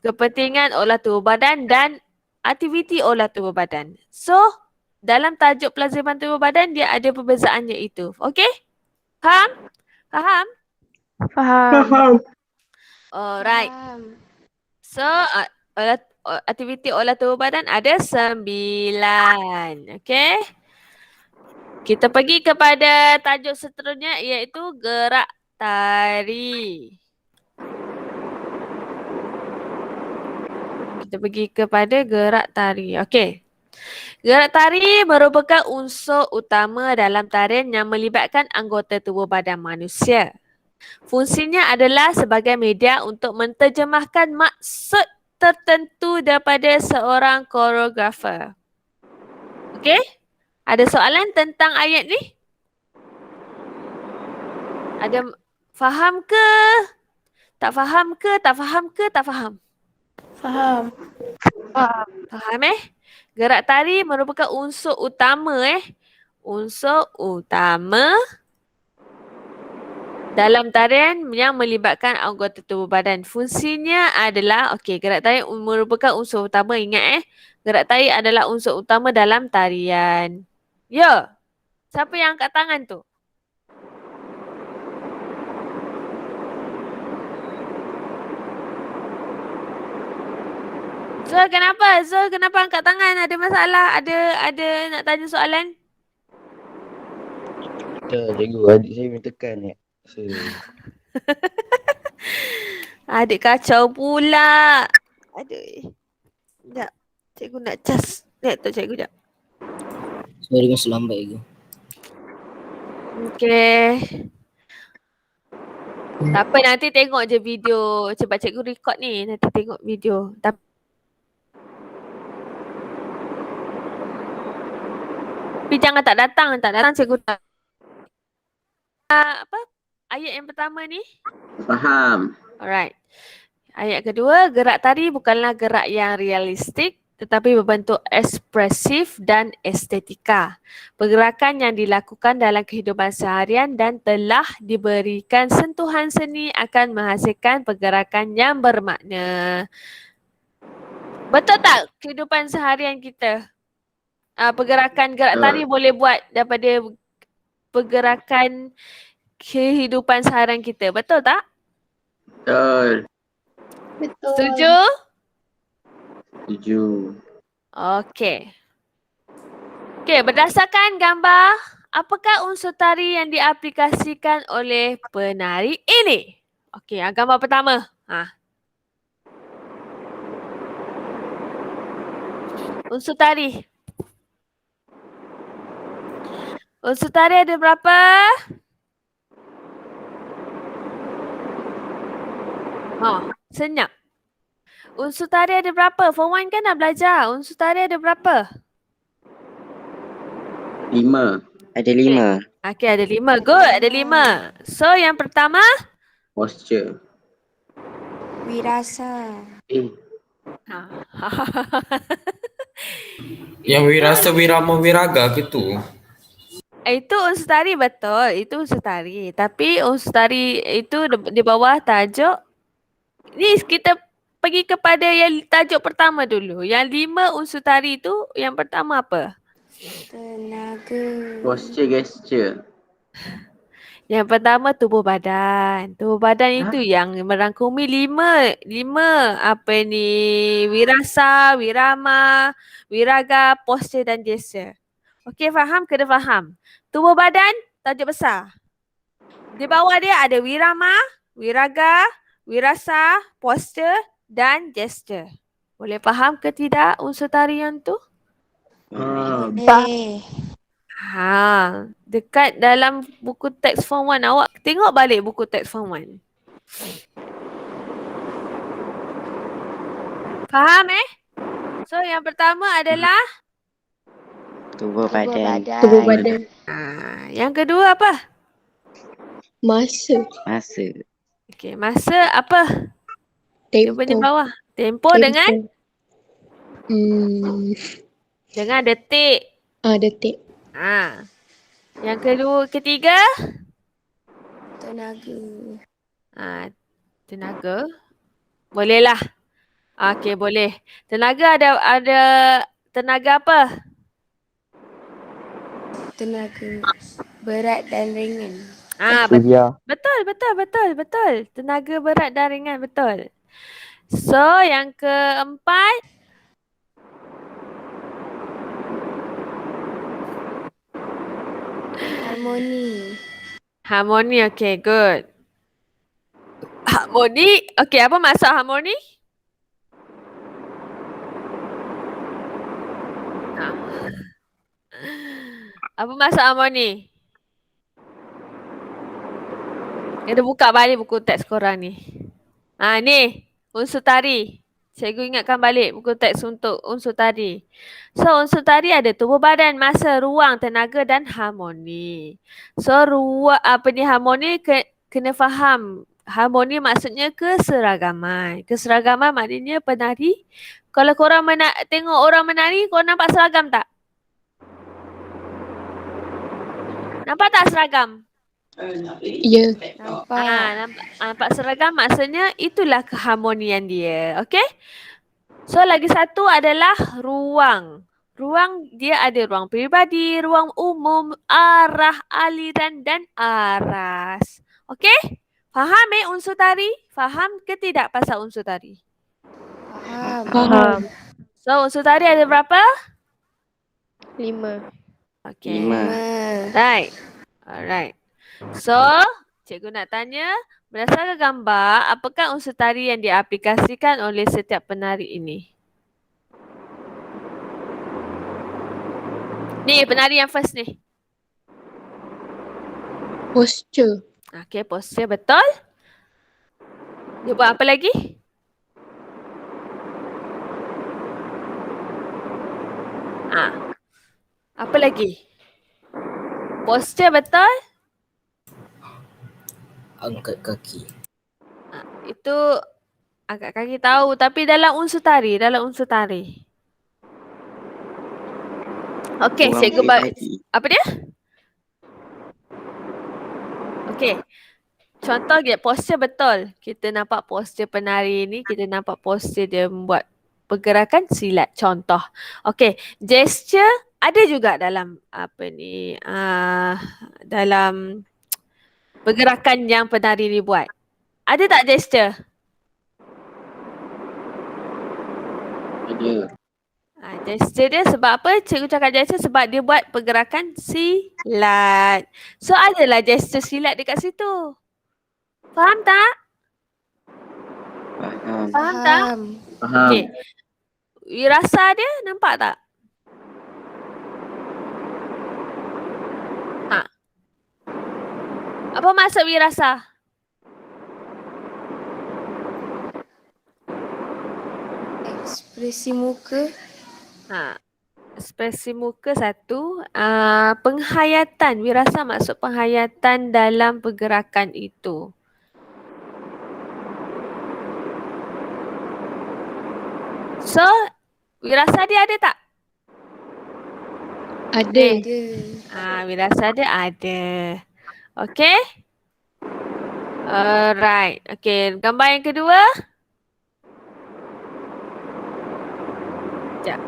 kepentingan olah tubuh badan dan aktiviti olah tubuh badan. So, dalam tajuk pelaziman tubuh badan dia ada perbezaannya itu. Okey? Faham? Faham. Alright. Faham. So, aktiviti olah tubuh badan ada 9. Okey? Kita pergi kepada tajuk seterusnya iaitu gerak tari. Kita pergi kepada gerak tari. Okey. Gerak tari merupakan unsur utama dalam tarian yang melibatkan anggota tubuh badan manusia. Fungsinya adalah sebagai media untuk menterjemahkan maksud tertentu daripada seorang koreografer. Okey? Ada soalan tentang ayat ni? Ada faham ke? Tak faham ke? Tak faham ke? Tak faham? Faham. Faham Gerak tari merupakan unsur utama unsur utama dalam tarian yang melibatkan anggota tubuh badan. Fungsinya adalah, okey, gerak tari merupakan unsur utama. Ingat gerak tari adalah unsur utama dalam tarian. Ya. Siapa yang angkat tangan tu? Zul, kenapa? Zul, kenapa angkat tangan? Ada masalah? Ada nak tanya soalan? Tak, cikgu. Adik saya minta tekan ni. So, Adik kacau pula. Aduh. Sekejap. Cikgu nak cas. Lihat tu cikgu sekejap. Saya dengan selambat cikgu. Okey. Tak apa, nanti tengok je video. Sebab cikgu record ni. Nanti tengok video. Tapi jangan tak datang. Tak datang cikgu tak. Apa? Ayat yang pertama ni. Faham. Alright. Ayat kedua, gerak tari bukanlah gerak yang realistik tetapi berbentuk ekspresif dan estetika. Pergerakan yang dilakukan dalam kehidupan seharian dan telah diberikan sentuhan seni akan menghasilkan pergerakan yang bermakna. Betul tak kehidupan seharian kita? Pergerakan gerak tari boleh buat daripada pergerakan kehidupan seharian kita. Betul tak? Betul. Betul. Setuju? Setuju. Okey. Okey, berdasarkan gambar, apakah unsur tari yang diaplikasikan oleh penari ini? Okey, gambar pertama. Unsur tari. Unsur tari ada berapa? Senyap. Unsur tari ada berapa? Form 1 kan dah belajar. Unsur tari ada berapa? 5. Ada 5. Okey, ada 5. Good, ada 5. So, yang pertama? Posture. Wirasa. Yang wirasa, wirama, wiraga ke tu? Itu unsur tari betul. Itu unsur tari. Tapi unsur tari itu di bawah tajuk. Ni kita pergi kepada yang tajuk pertama dulu. Yang 5 unsur tari itu yang pertama apa? Tenaga. Posture, gesture. Yang pertama tubuh badan. Tubuh badan itu yang merangkumi 5 apa ni? Wirasa, wirama, wiraga, posture dan gesture. Okey, faham? Kena faham. Tubuh badan tajuk besar. Di bawah dia ada wirama, wiraga, wirasa, posture dan gesture. Boleh faham ke tidak unsur tarian tu? Dekat dalam buku teks form 1 awak tengok balik buku teks form 1. Faham So yang pertama adalah Tubuh badan. Tubuh badan. yang kedua apa? Masa. Masa. Okey, masa apa? Tempo. Cuba di bawah. Tempo dengan dengan detik. Detik. Yang kedua, ketiga? Tenaga. Tenaga. Bolehlah. Okey, boleh. Tenaga ada tenaga apa? Tenaga. Berat dan ringan. Betul. Tenaga berat dan ringan, betul. So, yang keempat? Harmoni, okay, good. Harmoni, okay, apa maksud harmoni? Apa maksud harmoni? Kita buka balik buku teks korang ni. Ni, unsur tari. Cikgu ingatkan balik buku teks untuk unsur tari. So, unsur tari ada tubuh badan, masa, ruang, tenaga dan harmoni. So, harmoni kena faham. Harmoni maksudnya keseragaman. Keseragaman maknanya penari. Kalau korang tengok orang menari, korang nampak seragam tak? Nampak tak seragam? Ya. Nampak seragam maksudnya itulah keharmonian dia. Okay? So lagi satu adalah ruang. Ruang dia ada ruang peribadi, ruang umum, arah, aliran dan aras. Okay? Faham unsur tari? Faham ke tidak pasal unsur tari? Faham. So unsur tari ada berapa? 5. Okay. 5. Right. Alright. So, cikgu nak tanya, berdasarkan gambar, apakah unsur tari yang diaplikasikan oleh setiap penari ini? Ni, penari yang first ni. Posture. Okay, posture betul. Dia buat apa lagi? Apa lagi? Posture betul? Angkat kaki. Itu agak kaki tahu, tapi dalam unsur tari, Okey, Orang cikgu berbadi. apa dia? Okey. Contoh dia, posture betul. Kita nampak posture penari ni, kita nampak posture dia membuat pergerakan silat. Contoh. Okey, gesture ada juga dalam dalam pergerakan yang penari ni buat. Ada tak gesture? Ada. Gesture dia sebab apa? Cikgu cakap gesture sebab dia buat pergerakan silat. So adalah gesture silat dekat situ. Faham tak? Faham. Faham tak? Faham. Okey. Wirasa dia nampak tak? Apa maksud wirasa? Ekspresi muka. Ekspresi muka satu. Penghayatan. Wirasa maksud penghayatan dalam pergerakan itu. So, wirasa dia ada tak? Ada. Wirasa dia ada. Okay? Alright. Okay, gambar yang kedua. Sekejap.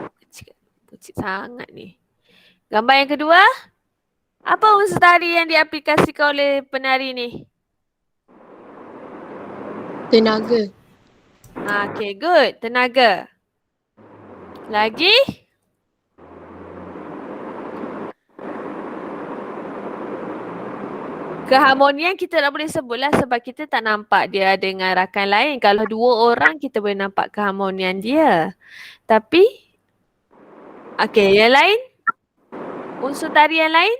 Pucik sangat ni. Gambar yang kedua. Apa unsur tari yang diaplikasikan oleh penari ni? Tenaga. Okay, good. Tenaga. Lagi? Keharmonian kita tak boleh sebutlah sebab kita tak nampak dia dengan rakan lain. Kalau dua orang kita boleh nampak keharmonian dia. Tapi, okay, yang lain? Unsur tari yang lain?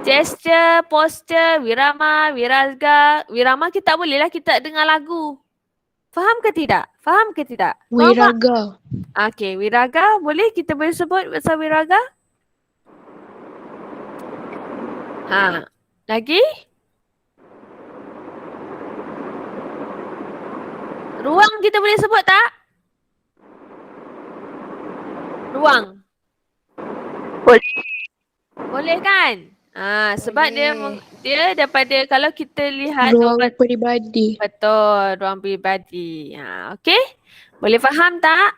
Gesture, posture, wirama, wiraga. Wirama kita tak boleh lah kita dengar lagu. Faham ke tidak? Faham ke tidak? Wiraga. Okay, wiraga. Boleh kita boleh sebut pasal wiraga? Lagi? Ruang kita boleh sebut tak? Ruang. Boleh kan? Sebab dia daripada kalau kita lihat Ruang peribadi. betul, ruang peribadi. Okey? Boleh faham tak?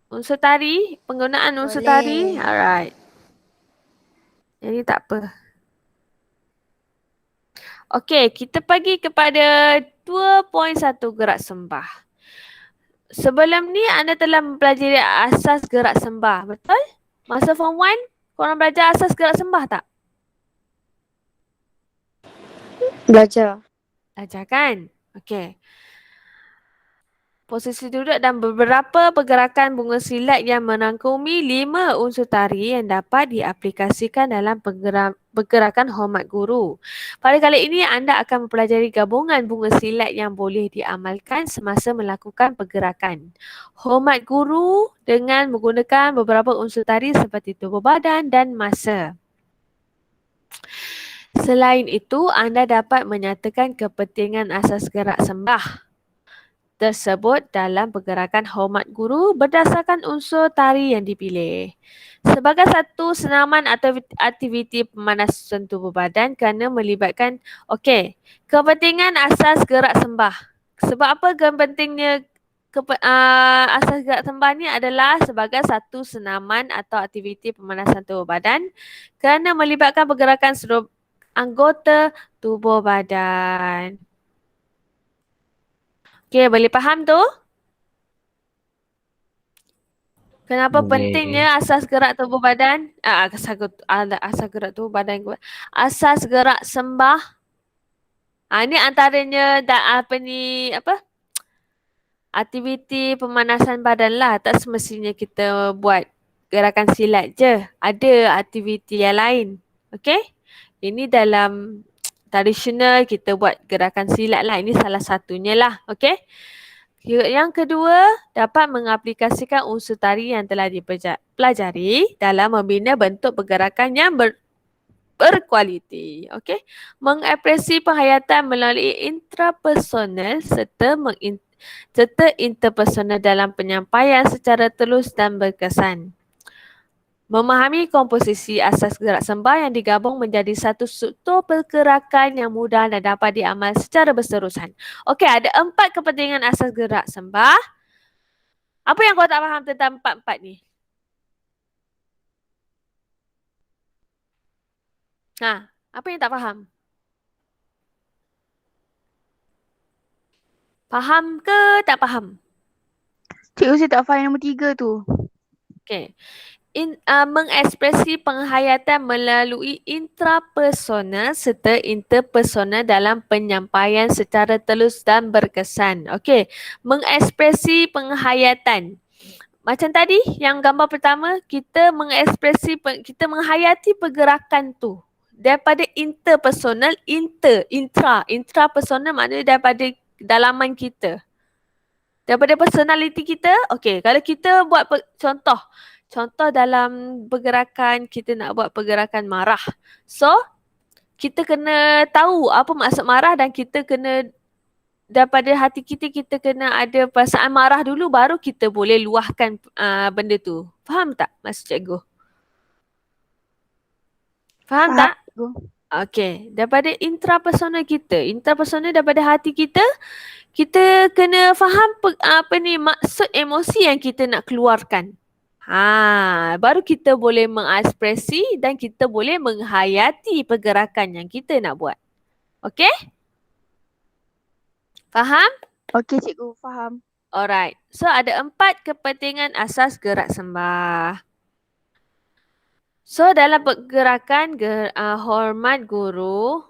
Unsur tari, penggunaan unsur tari. Alright. Jadi tak apa. Okey, kita pergi kepada 2.1 gerak sembah. Sebelum ni anda telah mempelajari asas gerak sembah, betul? Masa form 1, korang belajar asas gerak sembah tak? Belajar. Belajar kan? Okey. Posisi duduk dan beberapa pergerakan bunga silat yang merangkumi 5 unsur tari yang dapat diaplikasikan dalam pergerakan hormat guru. Pada kali ini anda akan mempelajari gabungan bunga silat yang boleh diamalkan semasa melakukan pergerakan hormat guru dengan menggunakan beberapa unsur tari seperti tubuh badan dan masa. Selain itu, anda dapat menyatakan kepentingan asas gerak sembah tersebut dalam pergerakan hormat guru berdasarkan unsur tari yang dipilih. Sebagai satu senaman atau aktiviti pemanasan tubuh badan kerana melibatkan, kepentingan asas gerak sembah. Sebab apa pentingnya asas gerak sembah ni adalah sebagai satu senaman atau aktiviti pemanasan tubuh badan kerana melibatkan pergerakan seluruh anggota tubuh badan. Okay, boleh faham tu? Kenapa pentingnya asas gerak tubuh badan? Asas gerak tubuh badan. Asas gerak sembah. Ini antaranya aktiviti pemanasan badan lah. Tak semestinya kita buat gerakan silat je. Ada aktiviti yang lain. Okay? Ini dalam tradisional, kita buat gerakan silat lah. Ini salah satunya lah. Okay. Yang kedua, dapat mengaplikasikan unsur tari yang telah dipelajari dalam membina bentuk pergerakan yang berkualiti. Okay. Mengekspresi penghayatan melalui intrapersonal serta interpersonal dalam penyampaian secara telus dan berkesan. Memahami komposisi asas gerak sembah yang digabung menjadi satu struktur pergerakan yang mudah dan dapat diamal secara berterusan. Okey, ada 4 kepentingan asas gerak sembah. Apa yang kau tak faham tentang 4-4 ni? Apa yang tak faham? Faham ke tak faham? Cikgu saya tak faham nombor 3 tu. Okey. Mengekspresi penghayatan melalui intrapersonal serta interpersonal dalam penyampaian secara telus dan berkesan. Okey, mengekspresi penghayatan. Macam tadi yang gambar pertama, kita kita menghayati pergerakan tu daripada interpersonal, intrapersonal maknanya daripada dalaman kita. Daripada personality kita, okey, kalau kita buat contoh dalam pergerakan, kita nak buat pergerakan marah. So, kita kena tahu apa maksud marah dan kita kena daripada hati kita, kita kena ada perasaan marah dulu baru kita boleh luahkan benda tu. Faham tak maksud cikgu? Faham tak? Cikgu. Okey, daripada intrapersonal daripada hati kita, kita kena faham maksud emosi yang kita nak keluarkan. Baru kita boleh mengekspresi dan kita boleh menghayati pergerakan yang kita nak buat. Okey? Faham? Okey cikgu, faham. Alright. So ada 4 kepentingan asas gerak sembah. So dalam pergerakan hormat guru.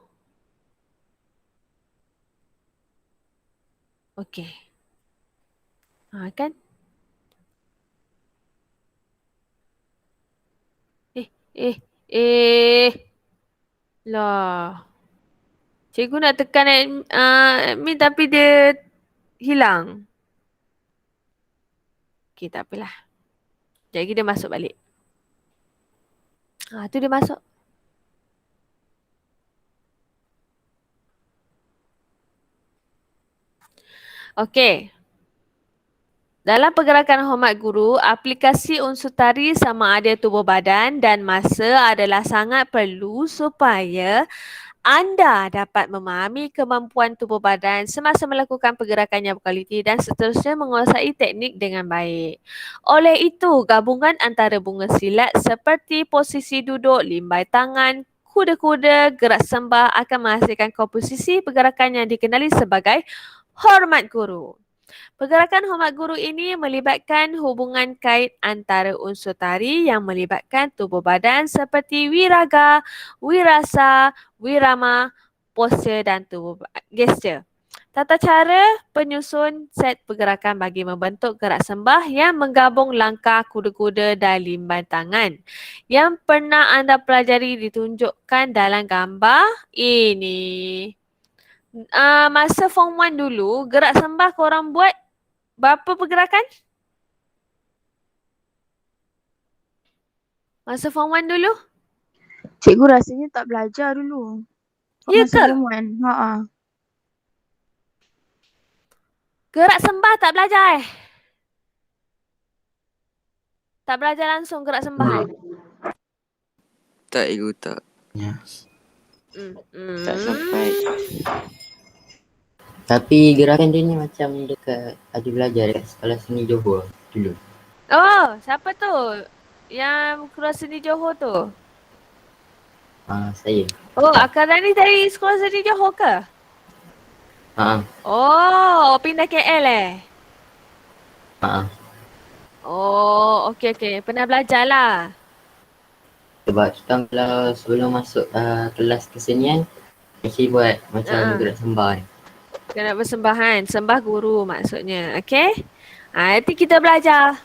Okey. Kan? Lah. Cikgu nak tekan admin tapi dia hilang. Okey, tak apalah. Sekejap lagi dia masuk balik. Tu dia masuk. Okey. Dalam pergerakan hormat guru, aplikasi unsur tari sama ada tubuh badan dan masa adalah sangat perlu supaya anda dapat memahami kemampuan tubuh badan semasa melakukan pergerakan yang berkualiti dan seterusnya menguasai teknik dengan baik. Oleh itu, gabungan antara bunga silat seperti posisi duduk, limbai tangan, kuda-kuda, gerak sembah akan menghasilkan komposisi pergerakan yang dikenali sebagai hormat guru. Pergerakan hormat guru ini melibatkan hubungan kait antara unsur tari yang melibatkan tubuh badan seperti wiraga, wirasa, wirama, pose dan tubuh gesture. Tata cara penyusun set pergerakan bagi membentuk gerak sembah yang menggabung langkah kuda-kuda dan limban tangan. Yang pernah anda pelajari ditunjukkan dalam gambar ini. Masa form 1 dulu, gerak sembah korang buat berapa pergerakan? Masa form 1 dulu? Cikgu rasanya tak belajar dulu. Ya ke? Masa form 1. Gerak sembah tak belajar Tak belajar langsung gerak sembah Tak, cikgu tak. Tak sampai. Tapi gerakan dia ni macam dekat ada belajar dekat sekolah seni Johor dulu. Oh, siapa tu? Yang keluar seni Johor tu? Saya. Oh, Akara ni dari sekolah seni Johor ke? Oh, pindah KL Oh, okey. Pernah belajar lah. Sebab kita kalau sebelum masuk kelas kesenian, actually buat macam gerak sembah ni. Kena persembahan, sembah guru maksudnya. Okey? Nanti kita belajar.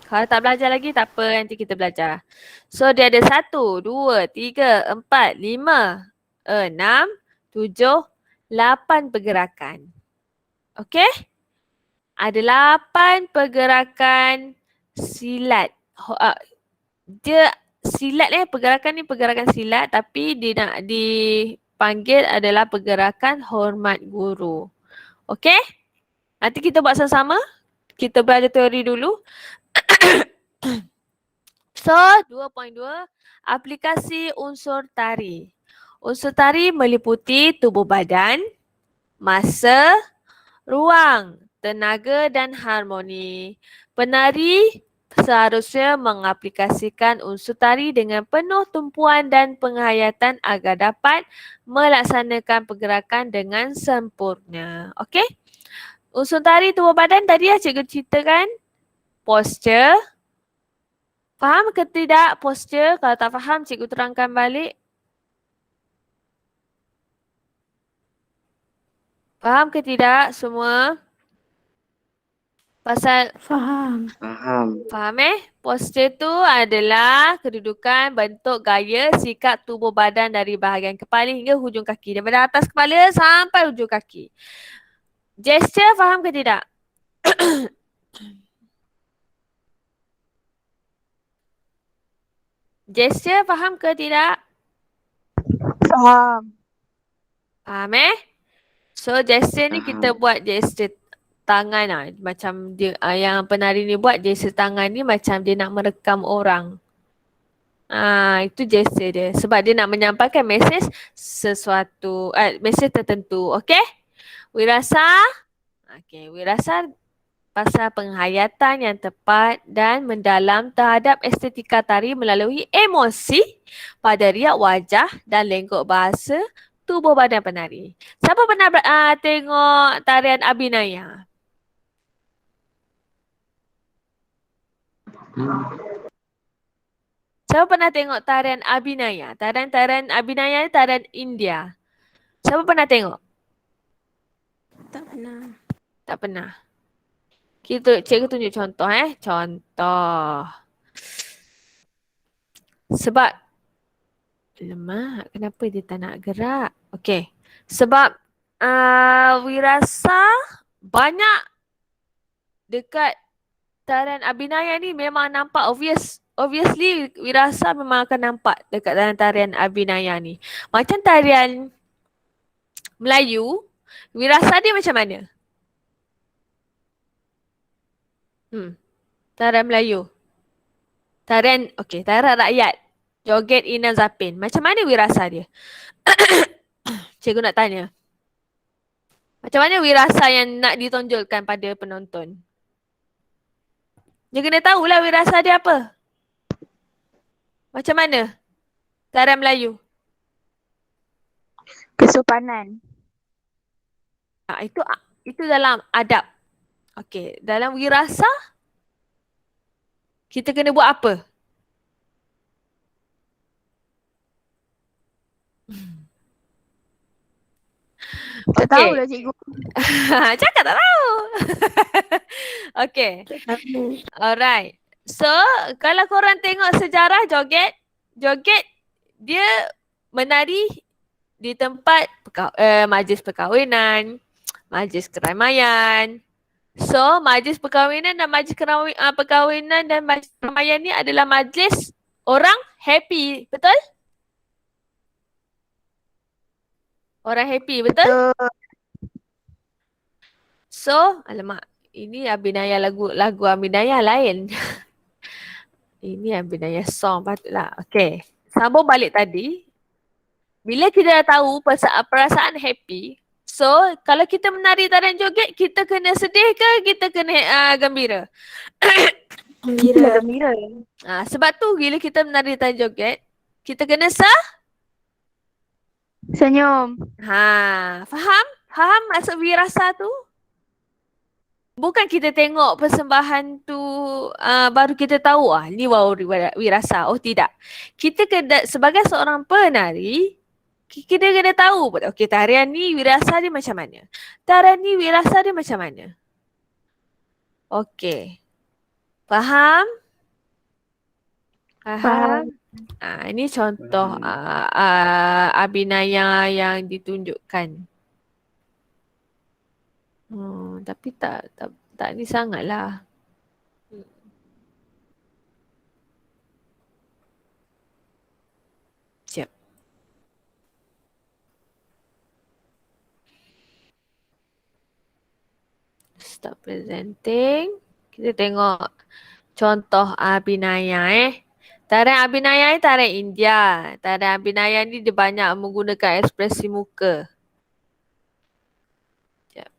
Kalau tak belajar lagi tak apa, nanti kita belajar. So dia ada 1, 2, 3, 4, 5, 6, 8 pergerakan. Okey? Ada 8 pergerakan silat. Dia silat pergerakan ni pergerakan silat tapi dia nak dipanggil adalah pergerakan hormat guru. Okey? Nanti kita buat sama-sama. Kita belajar teori dulu. So, 2.2, aplikasi unsur tari. Unsur tari meliputi tubuh badan, masa, ruang, tenaga dan harmoni. Penari seharusnya mengaplikasikan unsur tari dengan penuh tumpuan dan penghayatan agar dapat melaksanakan pergerakan dengan sempurna. Okey? Unsur tari tubuh badan tadi cikgu ceritakan. Posture. Faham ke tidak posture? Kalau tak faham, cikgu terangkan balik. Faham ke tidak semua? Pasal Faham. faham posture tu adalah kedudukan, bentuk, gaya, sikap tubuh badan dari bahagian kepala hingga hujung kaki. Daripada atas kepala sampai hujung kaki. Gesture faham ke tidak? Gesture faham ke tidak? Faham. Faham So gesture ni kita buat gesture tangan lah. Macam dia, yang penari ni buat gesture tangan ni macam dia nak merekam orang. Itu gesture dia. Sebab dia nak menyampaikan mesej sesuatu, mesej tertentu. Okey? Wirasa. Okey, wirasa pasal penghayatan yang tepat dan mendalam terhadap estetika tari melalui emosi pada riak wajah dan lenggok bahasa tubuh badan penari. Siapa pernah tengok tarian Abhinaya? Siapa pernah tengok tarian Abhinaya? Tarian Abhinaya ni tarian India. Siapa pernah tengok? Tak pernah. Tak pernah. Cikgu tunjuk contoh Contoh. Sebab lemak, kenapa dia tak nak gerak? Okey. Sebab wirasa banyak dekat tarian Abhinaya ni memang nampak obvious. Obviously wirasa memang akan nampak dekat dalam tarian Abhinaya ni. Macam tarian Melayu, wirasa dia macam mana? Tarian Melayu. Tarian rakyat. Joget Ina Zapin. Macam mana wirasa dia? Cikgu nak tanya. Macam mana wirasa yang nak ditonjolkan pada penonton? Dia kena tahulah wirasa dia apa. Macam mana? Tarian Melayu. Kesopanan. Itu dalam adab. Okey, dalam wirasa kita kena buat apa? Tak tahulah cikgu. Cakap tak tahu. Okey. Alright. So, kalau korang tengok sejarah joget dia menari di tempat majlis perkahwinan, majlis keramaian. So, majlis perkahwinan dan majlis perkahwinan dan majlis keramaian ni adalah majlis orang happy, betul? Orang happy, betul? So, alamak, ini Abhinaya lagu Abhinaya lain. Ini Abhinaya song patutlah. Okey, sambung balik tadi. Bila kita dah tahu perasaan happy, so kalau kita menari tarian joget, kita kena sedih ke kita kena gembira? Gembira. Sebab tu bila kita menari tarian joget, kita kena Senyum. Faham? Faham maksud wirasa tu? Bukan kita tengok persembahan tu baru kita tahu ni wirasa. Oh tidak. Kita kena sebagai seorang penari, kita kena tahu okey tarian ni wirasa dia macam mana. Tarian ni wirasa dia macam mana. Okey. Faham? Faham? Ini contoh abinaya yang ditunjukkan. Tapi tak ni sangatlah. Siap. Stop presenting. Kita tengok contoh abinaya Tarian abinaya ni tarian India. Tarian abinaya ni dia banyak menggunakan ekspresi muka. Sekejap.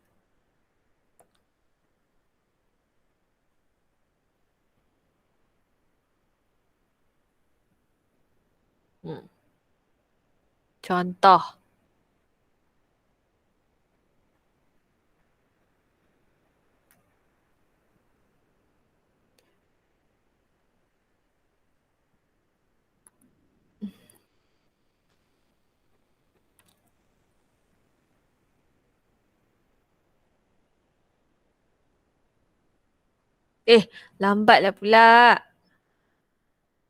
Contoh. Lambatlah pula.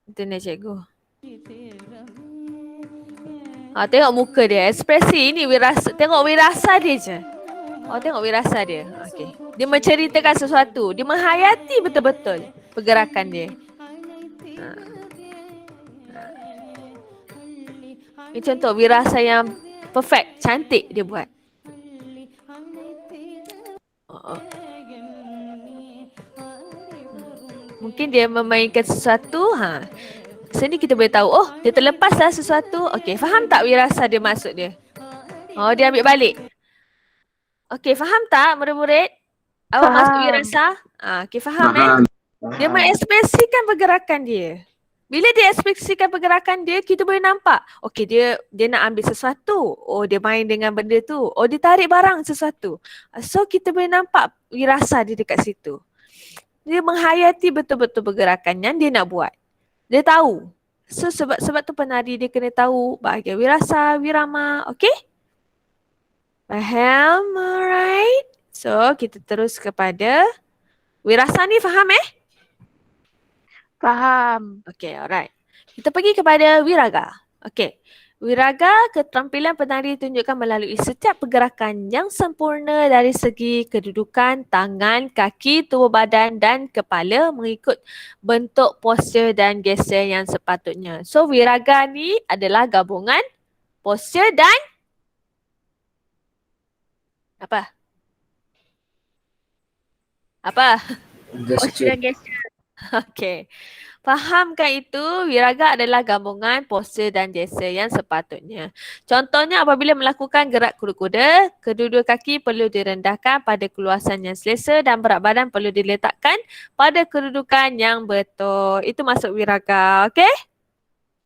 Internet cikgu. Tengok muka dia. Ekspresi ni wirasa. Tengok wirasa dia je. Tengok wirasa dia. Okay. Dia menceritakan sesuatu. Dia menghayati betul-betul pergerakan dia. Ini contoh wirasa yang perfect. Cantik dia buat. Mungkin dia memainkan sesuatu. Sini kita boleh tahu. Dia terlepaslah sesuatu. Okey, faham tak wirasa dia maksud dia? Dia ambil balik. Okey, faham tak murid-murid? Awak maksud wirasa? Okey, faham Dia mengekspresikan pergerakan dia. Bila dia ekspresikan pergerakan dia, kita boleh nampak. Okey, dia nak ambil sesuatu. Dia main dengan benda tu. Dia tarik barang sesuatu. So, kita boleh nampak wirasa dia dekat situ. Dia menghayati betul-betul pergerakan yang dia nak buat. Dia tahu. So sebab tu penari dia kena tahu bahagian wirasa, wirama. Okay? Faham? Alright. So kita terus kepada wirasa ni, faham Faham. Okay, alright. Kita pergi kepada wiraga. Okay. Wiraga, keterampilan penari ditunjukkan melalui setiap pergerakan yang sempurna dari segi kedudukan, tangan, kaki, tubuh badan dan kepala mengikut bentuk postur dan gesture yang sepatutnya. So, wiraga ni adalah gabungan postur dan apa? Postur dan gesture. Okay. Fahamkan itu, wiraga adalah gabungan postur dan gesture yang sepatutnya. Contohnya apabila melakukan gerak kuda-kuda, kedua-dua kaki perlu direndahkan pada keluasan yang selesa dan berat badan perlu diletakkan pada kedudukan yang betul. Itu masuk wiraga, okey?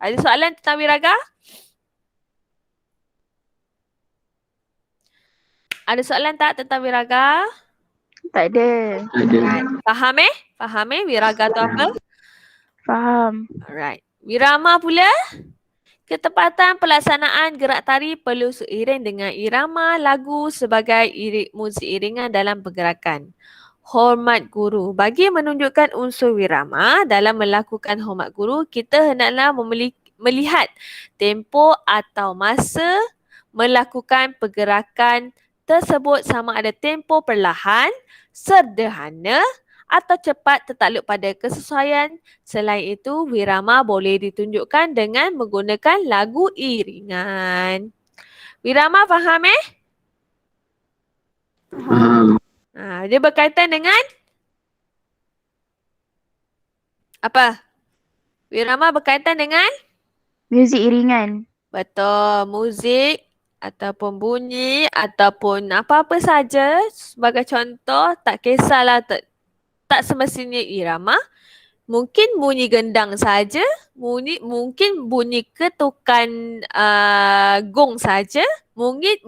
Ada soalan tentang wiraga? Ada soalan tak tentang wiraga? Tak ada. Faham Faham wiraga tu apa? Faham. Alright. Wirama pula, ketepatan pelaksanaan gerak tari perlu seiring dengan irama lagu sebagai muzik iringan dalam pergerakan. Hormat guru. Bagi menunjukkan unsur wirama dalam melakukan hormat guru, kita hendaklah melihat tempo atau masa melakukan pergerakan tersebut sama ada tempo perlahan, sederhana atau cepat tertakluk pada kesesuaian. Selain itu, wirama boleh ditunjukkan dengan menggunakan lagu iringan. Wirama faham dia berkaitan dengan apa? Wirama berkaitan dengan Muzik iringan. betul, muzik ataupun bunyi ataupun apa-apa saja. Sebagai contoh, tak kisahlah tak semestinya irama, mungkin bunyi gendang saja, mungkin bunyi ketukan gong saja, mungkin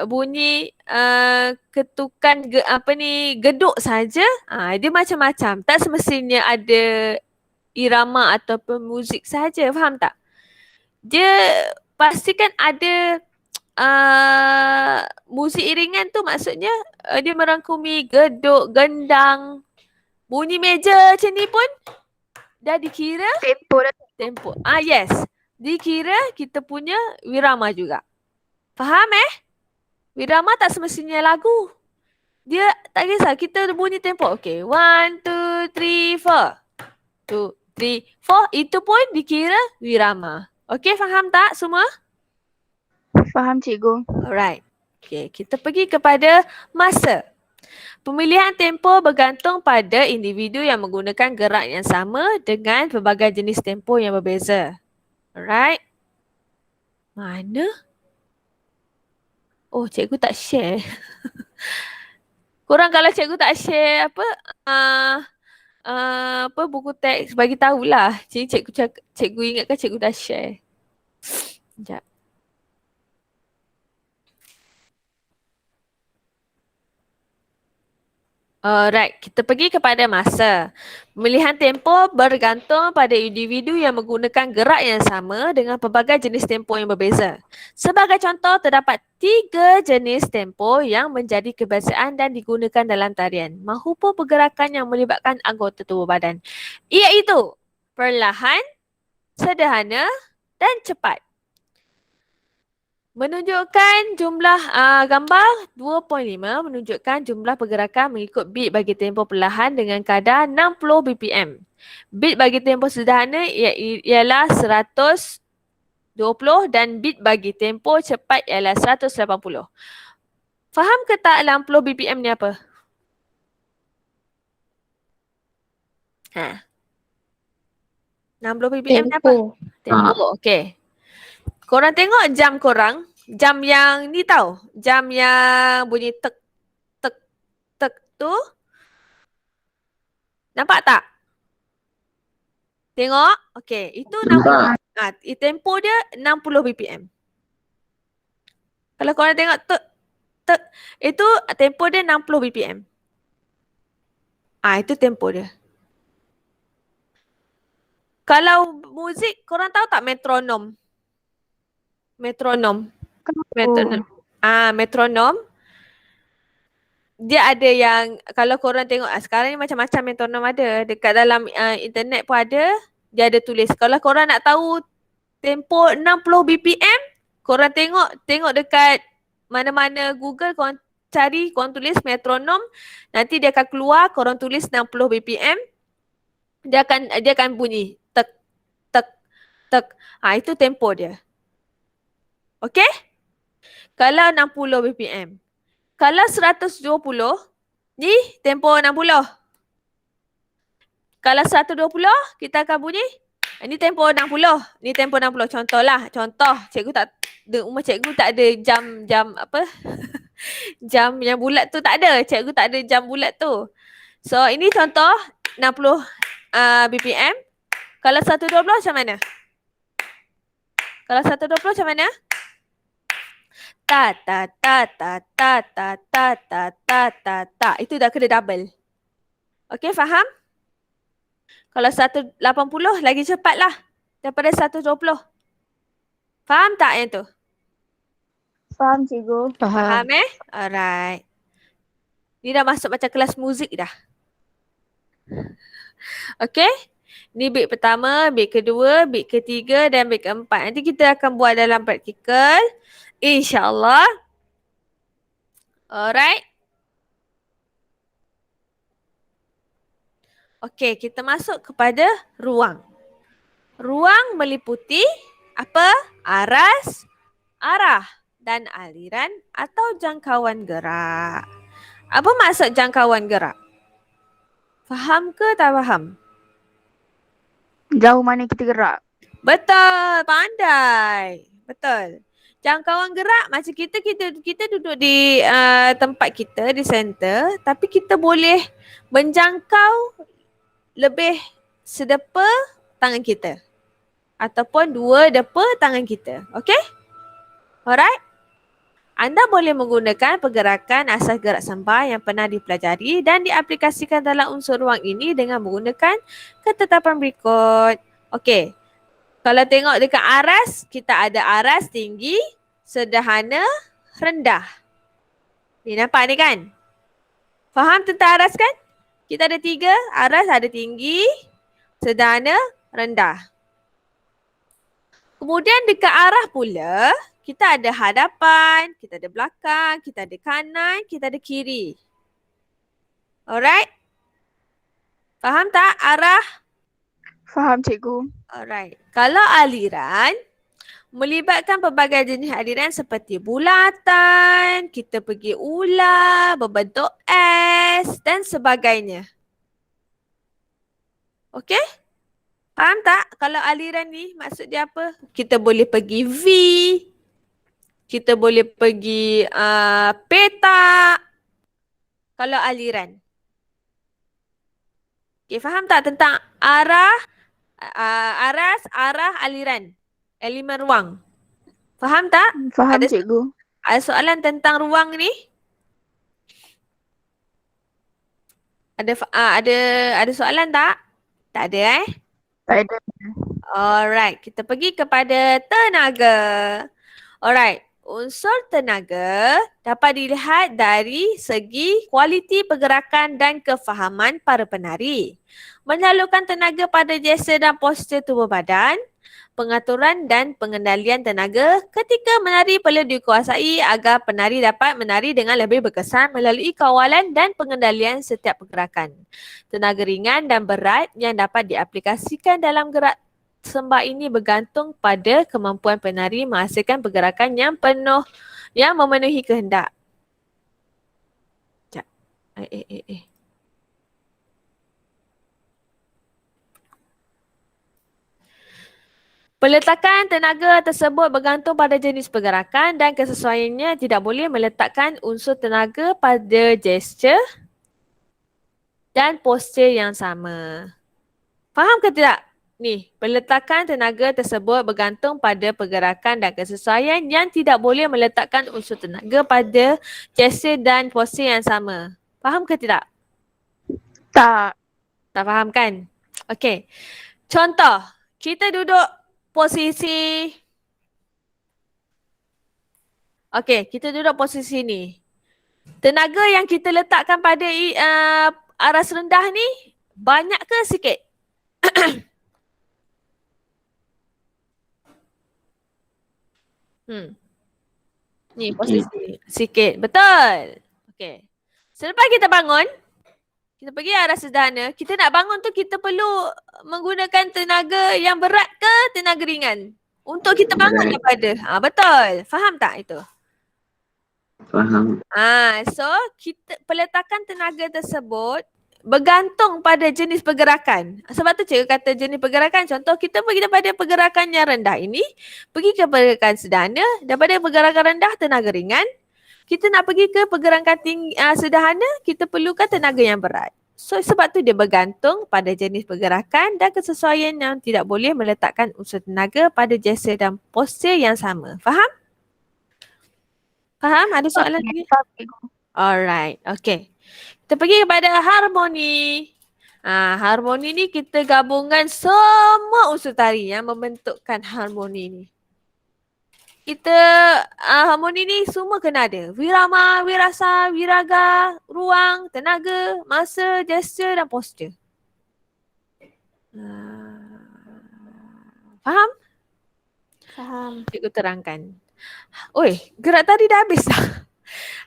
bunyi ketukan geduk saja. Dia macam-macam. Tak semestinya ada irama ataupun muzik saja, faham tak? Dia pastikan ada muzik iringan tu, maksudnya dia merangkumi geduk, gendang, bunyi meja macam ni pun dah dikira Tempo dah. tempo. Yes. Dikira kita punya wirama juga. Faham Wirama tak semestinya lagu. Dia tak kisah. Kita bunyi tempo. Okay. 1, 2, 3, 4. 2, 3, 4. Itu pun dikira wirama. Okay, faham tak semua? Faham cikgu. Alright. Okay, kita pergi kepada masa. Pemilihan tempo bergantung pada individu yang menggunakan gerak yang sama dengan pelbagai jenis tempo yang berbeza. Alright. Mana? Oh, cikgu tak share. Korang kalau cikgu tak share apa buku teks bagi tahulah. Cikgu ingatkan cikgu dah share. Sekejap. Alright, kita pergi kepada masa. Pemilihan tempo bergantung pada individu yang menggunakan gerak yang sama dengan pelbagai jenis tempo yang berbeza. Sebagai contoh, terdapat 3 jenis tempo yang menjadi kebiasaan dan digunakan dalam tarian. Mahupun pergerakan yang melibatkan anggota tubuh badan, iaitu perlahan, sederhana dan cepat. Menunjukkan jumlah gambar 2.5 menunjukkan jumlah pergerakan mengikut beat bagi tempo perlahan dengan kadar 60 BPM. Beat bagi tempo sederhana ialah 120 dan beat bagi tempo cepat ialah 180. Faham ke tak 60 BPM ni apa? 60 BPM ni apa? Tempo. Tempo, okey. Korang tengok jam korang, jam yang ni tau, jam yang bunyi tek, tek, tek tu. Nampak tak? Tengok, okey, itu 60. Tempo dia 60 BPM. Kalau korang tengok tek, tek, itu tempo dia 60 BPM. Itu tempo dia. Kalau muzik, korang tahu tak metronom? Metronom. Metronom. Dia ada yang, kalau korang tengok sekarang ni macam-macam metronom ada. Dekat dalam internet pun ada. Dia ada tulis. Kalau korang nak tahu tempo 60 BPM, korang tengok dekat mana-mana Google, korang cari, korang tulis metronom. Nanti dia akan keluar, korang tulis 60 BPM. Dia akan bunyi tek, tek, tek. Itu tempo dia. Okey? Kalau 60 BPM. Kalau 120, ni tempo 60. Kalau 120, kita akan bunyi, ni tempo 60. Ni tempo 60. Contoh, cikgu tak, rumah cikgu tak ada jam apa? Jam yang bulat tu tak ada. Cikgu tak ada jam bulat tu. So, ini contoh 60 BPM. Kalau 120 macam mana? Kalau 120 macam mana? Ta ta ta ta ta ta ta ta ta ta ta. Itu dah kena double. Okey, faham? Kalau 180 lagi cepatlah daripada 120. Faham tak yang tu? Faham cikgu. Faham Alright. Ni dah masuk macam kelas muzik dah. Okey? Ni beat pertama, beat kedua, beat ketiga dan beat keempat. Nanti kita akan buat dalam praktikal. InsyaAllah. Alright. Okey, kita masuk kepada ruang. Ruang meliputi apa? Aras, arah dan aliran atau jangkauan gerak. Apa maksud jangkauan gerak? Faham ke tak faham? Jauh mana kita gerak. Betul, pandai. Betul. Jangkauan gerak macam kita duduk di tempat kita di center, tapi kita boleh menjangkau lebih sedepa tangan kita ataupun 2 depa tangan kita. Okey? Alright? Anda boleh menggunakan pergerakan asas gerak sembah yang pernah dipelajari dan diaplikasikan dalam unsur ruang ini dengan menggunakan ketetapan berikut. Okey. Kalau tengok dekat aras, kita ada aras tinggi, sederhana, rendah. Ni nampak ni kan? Faham tentang aras kan? Kita ada 3, aras ada tinggi, sederhana, rendah. Kemudian dekat arah pula, kita ada hadapan, kita ada belakang, kita ada kanan, kita ada kiri. Alright? Faham tak arah? Faham cikgu. Alright. Kalau aliran, melibatkan pelbagai jenis aliran seperti bulatan, kita pergi ular, berbentuk S dan sebagainya. Okey? Faham tak? Kalau aliran ni maksud dia apa? Kita boleh pergi V, kita boleh pergi peta. Kalau aliran. Okey, faham tak tentang arah, arah aliran? Elemen ruang. Faham tak? Faham Ada- cikgu. Ada soalan tentang ruang ni? Ada soalan tak? Tak ada Tak ada. Alright, kita pergi kepada tenaga. Alright, unsur tenaga dapat dilihat dari segi kualiti pergerakan dan kefahaman para penari. Menyalurkan tenaga pada gesture dan postur tubuh badan, pengaturan dan pengendalian tenaga ketika menari perlu dikuasai agar penari dapat menari dengan lebih berkesan melalui kawalan dan pengendalian setiap pergerakan. Tenaga ringan dan berat yang dapat diaplikasikan dalam gerak sembah ini bergantung pada kemampuan penari menghasilkan pergerakan yang memenuhi kehendak. Sekejap. Peletakan tenaga tersebut bergantung pada jenis pergerakan dan kesesuaiannya, tidak boleh meletakkan unsur tenaga pada gesture dan postur yang sama. Faham ke tidak? Ni, peletakan tenaga tersebut bergantung pada pergerakan dan kesesuaian yang tidak boleh meletakkan unsur tenaga pada gesture dan postur yang sama. Faham ke tidak? Tak. Tak faham kan? Okey. Contoh, kita duduk posisi. Okey, kita duduk posisi ni. Tenaga yang kita letakkan pada aras rendah ni banyak ke sikit? Ni posisi sikit. Betul. Okey. Selepas kita bangun, kita pergi arah sederhana, kita nak bangun tu kita perlu menggunakan tenaga yang berat ke tenaga ringan? Untuk kita bangun daripada. Betul. Faham tak itu? Faham. So kita peletakan tenaga tersebut bergantung pada jenis pergerakan. Sebab tu cikgu kata jenis pergerakan. Contoh kita pergi daripada pergerakan yang rendah ini, pergi ke pergerakan sederhana, daripada pergerakan rendah tenaga ringan. Kita nak pergi ke pergerakan sederhana, kita perlukan tenaga yang berat. So sebab tu dia bergantung pada jenis pergerakan dan kesesuaian yang tidak boleh meletakkan unsur tenaga pada gesture dan postur yang sama. Faham? Faham? Ada soalan lagi? Alright, okay. Kita pergi kepada harmoni. Harmoni ni kita gabungkan semua unsur tari yang membentukkan harmoni ni. Kita harmoni ni semua kena ada. Wirama, wirasa, wiraga, ruang, tenaga, masa, gesture dan postur. Faham? Faham. Cikgu terangkan. Oi, gerak tari dah habis dah.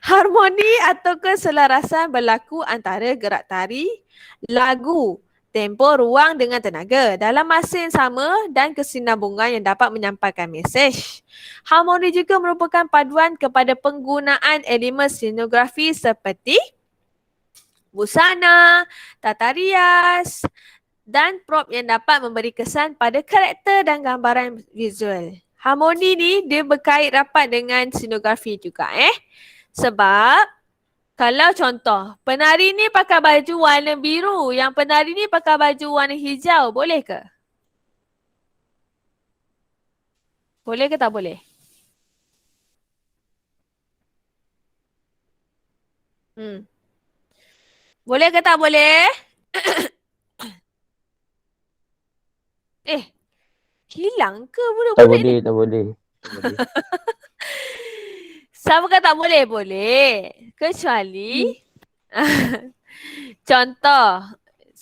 Harmoni atau keselarasan berlaku antara gerak tari, lagu, tempo, ruang dengan tenaga dalam masa yang sama dan kesinambungan yang dapat menyampaikan mesej. Harmoni juga merupakan paduan kepada penggunaan elemen scenografi seperti busana, tata rias dan prop yang dapat memberi kesan pada karakter dan gambaran visual. Harmoni ni dia berkait rapat dengan scenografi juga Sebab kalau contoh penari ni pakai baju warna biru, yang penari ni pakai baju warna hijau, boleh ke? Boleh ke tak boleh? Boleh ke tak boleh? Hilang ke budak-budak ni? Tak boleh. Siapa kata tak boleh? Boleh. Kecuali contoh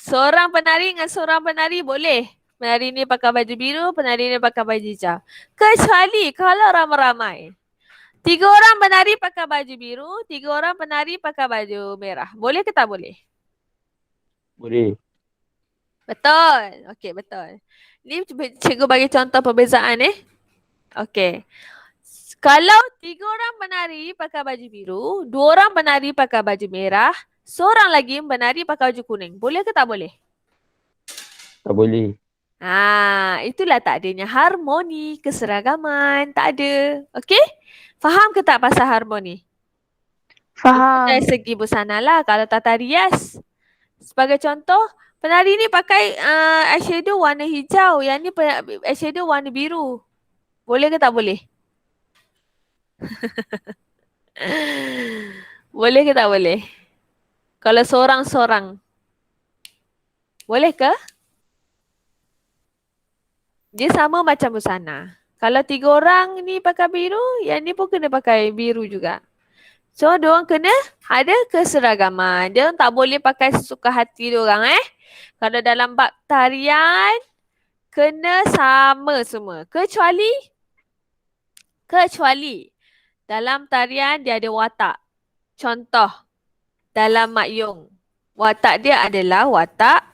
Seorang penari dengan seorang penari boleh. Penari ni pakai baju biru, penari ni pakai baju hijau. Kecuali kalau ramai-ramai. 3 orang penari pakai baju biru, 3 orang penari pakai baju merah. Boleh ke tak boleh? Boleh. Betul. Okey, betul. Ni cikgu bagi contoh perbezaan Okey. Kalau 3 orang penari pakai baju biru, 2 orang penari pakai baju merah, seorang lagi penari pakai baju kuning. Boleh ke tak boleh? Tak boleh. Itulah tak adanya harmoni, keseragaman. Tak ada. Okey? Faham ke tak pasal harmoni? Faham. Dari segi busana lah. Kalau tata rias. Sebagai contoh, penari ni pakai eyeshadow warna hijau. Yang ni eyeshadow warna biru. Boleh ke tak boleh? Boleh ke tak boleh? Kalau seorang-seorang. Boleh ke? Dia sama macam busana. Kalau 3 orang ni pakai biru, yang ni pun kena pakai biru juga. So, diorang kena ada keseragaman. Dia tak boleh pakai sesuka hati diorang Kalau dalam bab tarian, kena sama semua. Kecuali dalam tarian dia ada watak. Contoh, dalam Mak Yong. Watak dia adalah watak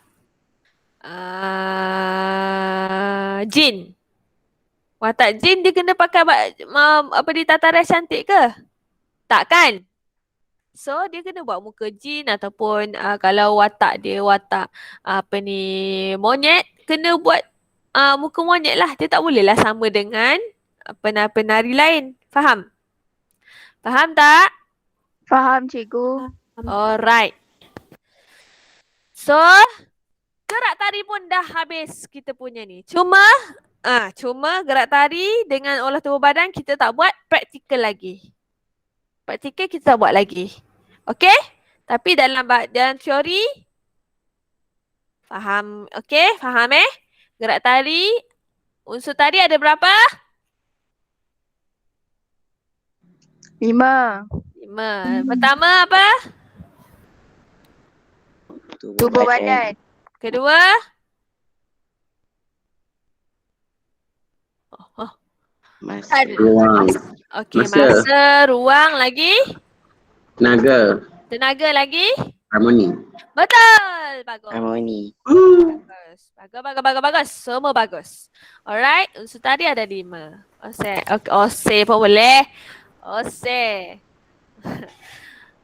jin. Watak jin dia kena pakai di tataran cantik ke? Tak kan? So dia kena buat muka jin ataupun kalau watak dia watak monyet, kena buat muka monyet lah. Dia tak boleh lah sama dengan penari lain. Faham? Faham tak? Faham cikgu. Alright. So gerak tari pun dah habis kita punya ni. Cuma gerak tari dengan olah tubuh badan kita tak buat praktikal lagi. Praktikal kita tak buat lagi. Okey? Tapi dalam teori faham. Okey? Faham Gerak tari, unsur tari ada berapa? 5. 5. Pertama apa? Tubuh badan. Kedua? Ruang. Okey, Masa. masa, ruang lagi? Tenaga. Tenaga lagi? Harmoni. Betul! Bagus. Harmoni. Bagus. Semua bagus. Alright, unsur tadi ada 5. Ose pun boleh. Ose.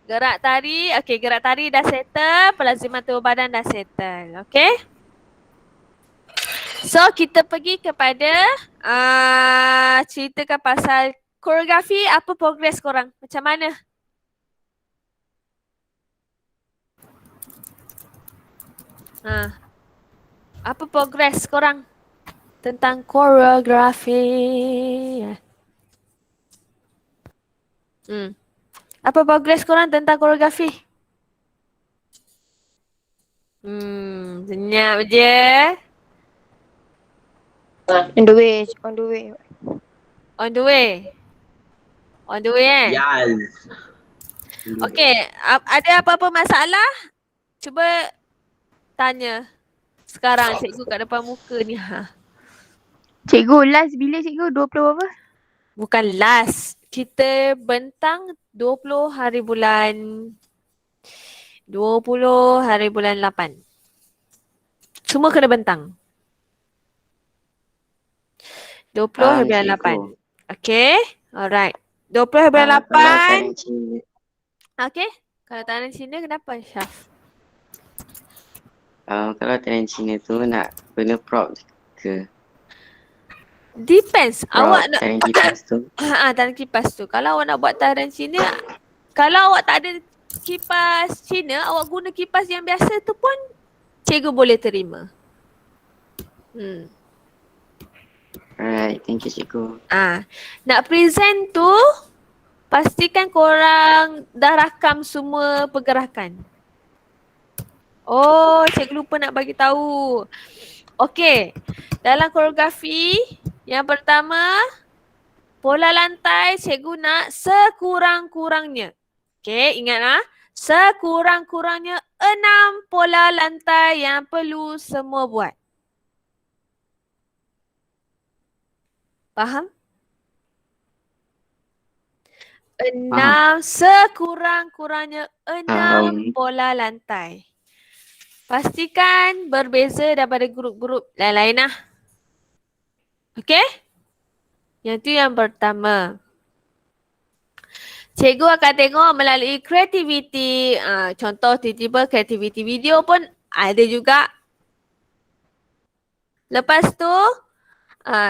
Gerak tari. Okey, gerak tari dah settle. Pelaziman tubuh badan dah settle. Okey? So, kita pergi kepada ceritakan pasal koreografi. Apa progres korang? Macam mana? Apa progres korang tentang koreografi? Apa progres korang tentang koreografi? Senyap je. On the way. On the way Yes. Okay, ada apa-apa masalah? Cuba tanya sekarang cikgu kat depan muka ni. Cikgu last bila cikgu 20 apa? Bukan last. Kita bentang 20 hari bulan 8. Semua kena bentang. 20 hari bulan 8. Okay. Alright. 20 hari bulan 8. Okay. Kalau tangan Cina kenapa Syaf? Kalau tarian Cina tu nak guna prop ke? Depends. Prop Awak nak tarian kipas tu. tarian kipas tu. Kalau awak nak buat tarian Cina, kalau awak tak ada kipas Cina, awak guna kipas yang biasa tu pun cikgu boleh terima. Alright, thank you cikgu. Nak present tu pastikan korang dah rakam semua pergerakan. Oh, cikgu lupa nak bagi tahu. Okey. Dalam koreografi yang pertama, pola lantai cikgu nak sekurang-kurangnya. Okey, ingat Sekurang-kurangnya 6 pola lantai yang perlu semua buat. Faham? 6, sekurang-kurangnya 6 pola lantai. Pastikan berbeza daripada grup-grup lain-lain lah. Okey? Yang tu yang pertama. Cikgu akan tengok melalui kreativiti. Contoh tiba-tiba kreativiti video pun ada juga. Lepas tu,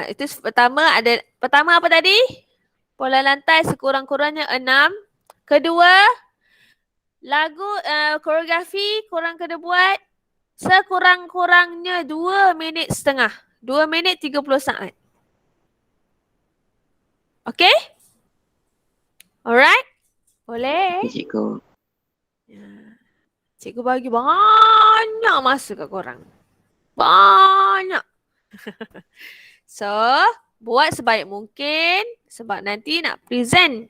itu pertama apa tadi? Pola lantai sekurang-kurangnya 6. Kedua, lagu koreografi korang kena buat sekurang-kurangnya 2 minit setengah. 2 minit 30 saat. Okay? Alright? Boleh? Cikgu. Cikgu bagi banyak masa kat korang. Banyak. So, buat sebaik mungkin sebab nanti nak present.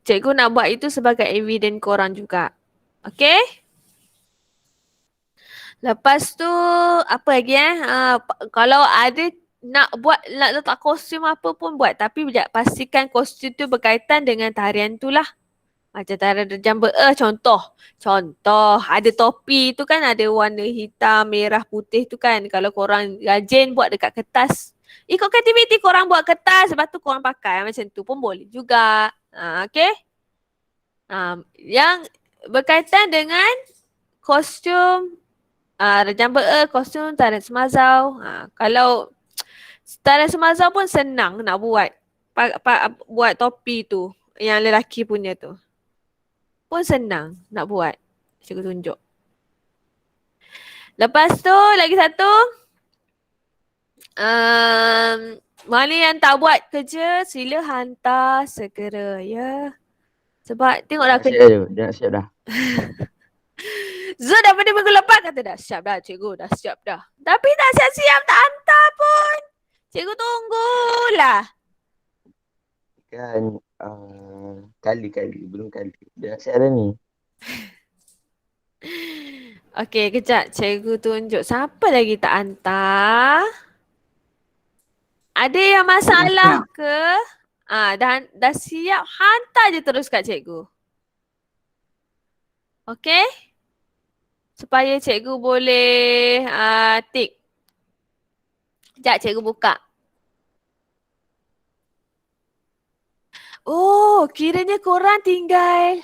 Cikgu nak buat itu sebagai evidence korang juga. Okay? Lepas tu, apa lagi kalau ada nak buat, nak letak kostum apa pun buat. Tapi pastikan kostum tu berkaitan dengan tarian tu lah. Macam tarian Rejang Be'er contoh. Contoh, ada topi tu kan ada warna hitam, merah, putih tu kan. Kalau korang rajin buat dekat kertas. Ikut aktiviti korang buat kertas, lepas tu korang pakai macam tu pun boleh juga. Okay? Yang berkaitan dengan kostum Rejang Be'er, kostum tarian Semazau. Kalau tarian Semazau pun senang nak buat. Buat topi tu, yang lelaki punya tu. Pun senang nak buat. Cikgu tunjuk. Lepas tu, lagi satu. Mana yang tak buat kerja, sila hantar segera ya. Sebab tengoklah kerja. Dia nak siap dah. Zul daripada minggu lepas kata dah siap dah cikgu, dah siap dah. Tapi tak siap-siap, tak hantar pun. Cikgu tunggulah. Kan kali-kali, belum kali. Dia nak siap dah ni. Okey, kejap. Cikgu tunjuk. Siapa lagi tak hantar? Ada yang masalah ke? Dah siap. Hantar je terus kat cikgu. Okey? Supaya cikgu boleh tick. Sekejap cikgu buka. Oh, kiranya korang tinggal.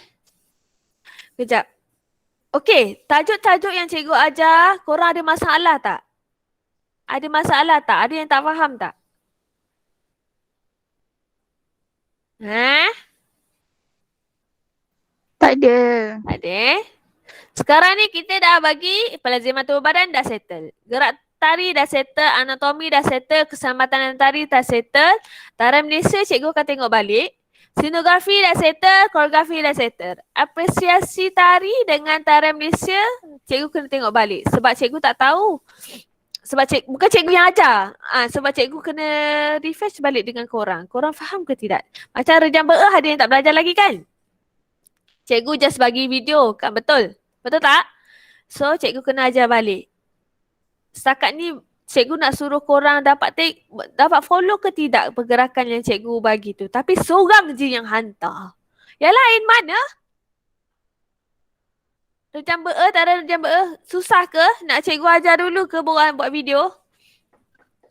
Kejap. Okey, tajuk-tajuk yang cikgu ajar, korang ada masalah tak? Ada masalah tak? Ada yang tak faham tak? Tak ada. Tak ada. Sekarang ni kita dah bagi pelaziman tubuh badan dah settle. Gerak tari dah settle, anatomi dah settle, keselamatan tari dah settle. Tarian Malaysia cikgu akan tengok balik. Scenografi dah settle, koreografi dah settle. Apresiasi tari dengan tarian Malaysia, cikgu kena tengok balik. Sebab cikgu tak tahu. Sebab bukan cikgu yang ajar. Sebab cikgu kena refresh balik dengan korang. Korang faham ke tidak? Macam Rejang Be'er ada yang tak belajar lagi kan? Cikgu just bagi video kan, betul? Betul tak? So cikgu kena ajar balik. Setakat ni cikgu nak suruh korang dapat follow ke tidak pergerakan yang cikgu bagi tu. Tapi seorang je yang hantar. Yang lain mana? Rejang Be'er, tak ada Rejang Be'er. Susah ke nak cikgu ajar dulu ke buat video?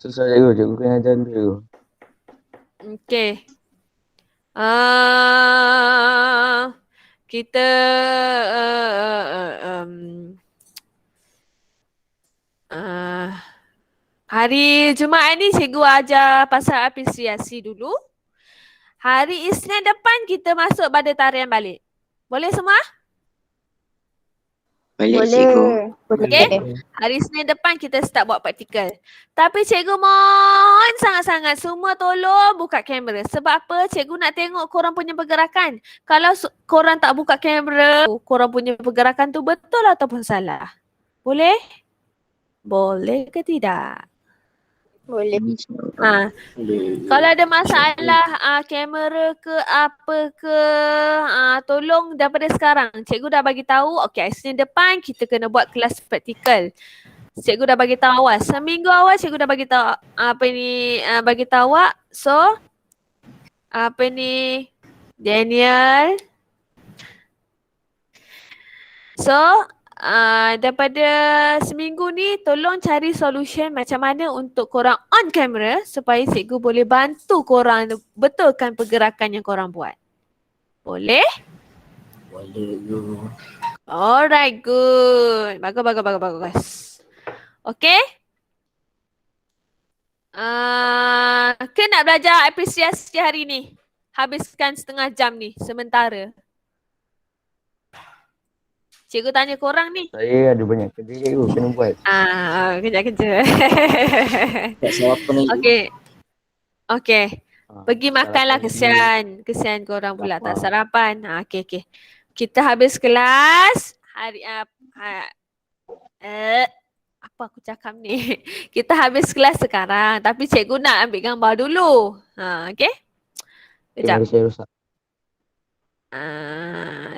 Susah cikgu kena ajar dulu. Okay. Kita hari Jumaat ni cikgu ajar pasal apresiasi dulu. Hari Isnin depan kita masuk pada tarian balik. Boleh semua? Boleh cikgu. Okay. Hari Isnin depan kita start buat praktikal. Tapi cikgu mohon sangat-sangat semua tolong buka kamera. Sebab apa? Cikgu nak tengok korang punya pergerakan. Kalau korang tak buka kamera, korang punya pergerakan tu betul ataupun salah. Boleh? Boleh ke tidak? Boleh. Ha. Kalau ada masalah kamera ke apa ke, tolong daripada sekarang. Cikgu dah bagi tahu, okey, Isnin depan kita kena buat kelas praktikal. Cikgu dah bagi tahu awal. Seminggu awal cikgu dah bagi tahu bagi tahu awak. So Daniel. So daripada seminggu ni tolong cari solution macam mana untuk korang on camera supaya cikgu boleh bantu korang betulkan pergerakan yang korang buat. Boleh? Boleh tu. Alright, good. Bagus. Okay? Ke nak belajar apresiasi hari ni? Habiskan setengah jam ni sementara. Cikgu tanya korang ni. Saya ada banyak kerja cikgu kena buat. Kerja. Tak sarapan lagi. Okay. Pergi makanlah, sarapan kesian korang pula tak Lapar. sarapan. Okay. Kita habis kelas hari apa aku cakap ni? Kita habis kelas sekarang tapi cikgu nak ambil gambar dulu. Okay? Kejap. Saya rosak.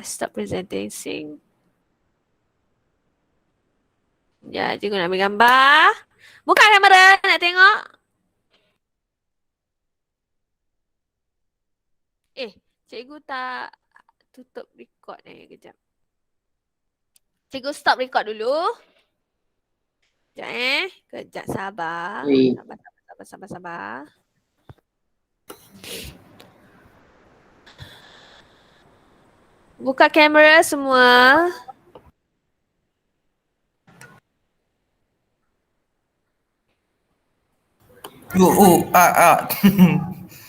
Stop presenting. Ya, cikgu nak ambil gambar. Buka kamera, nak tengok. Cikgu tak tutup record ni. Kejap. Cikgu stop record dulu. Kejap Kejap, sabar. Sabar. Buka kamera semua.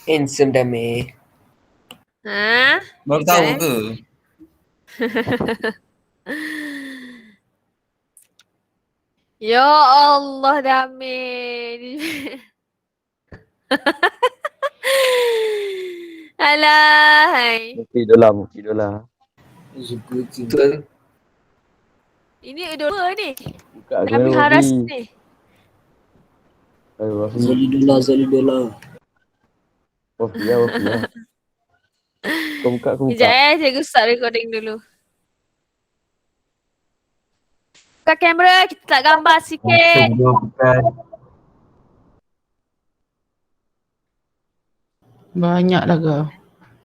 Handsome Dame. Baru tahu ke? Ya Allah, Dame. Alah. Mesti dolar. Betul. Ini dua ni. Buka Nabi kamera Haras Wafi. ni. Zali dolar. Wafi lah. Kau buka. Sekejap cikgu start recording dulu. Buka kamera, kita tak gambar sikit. Banyak lah kau.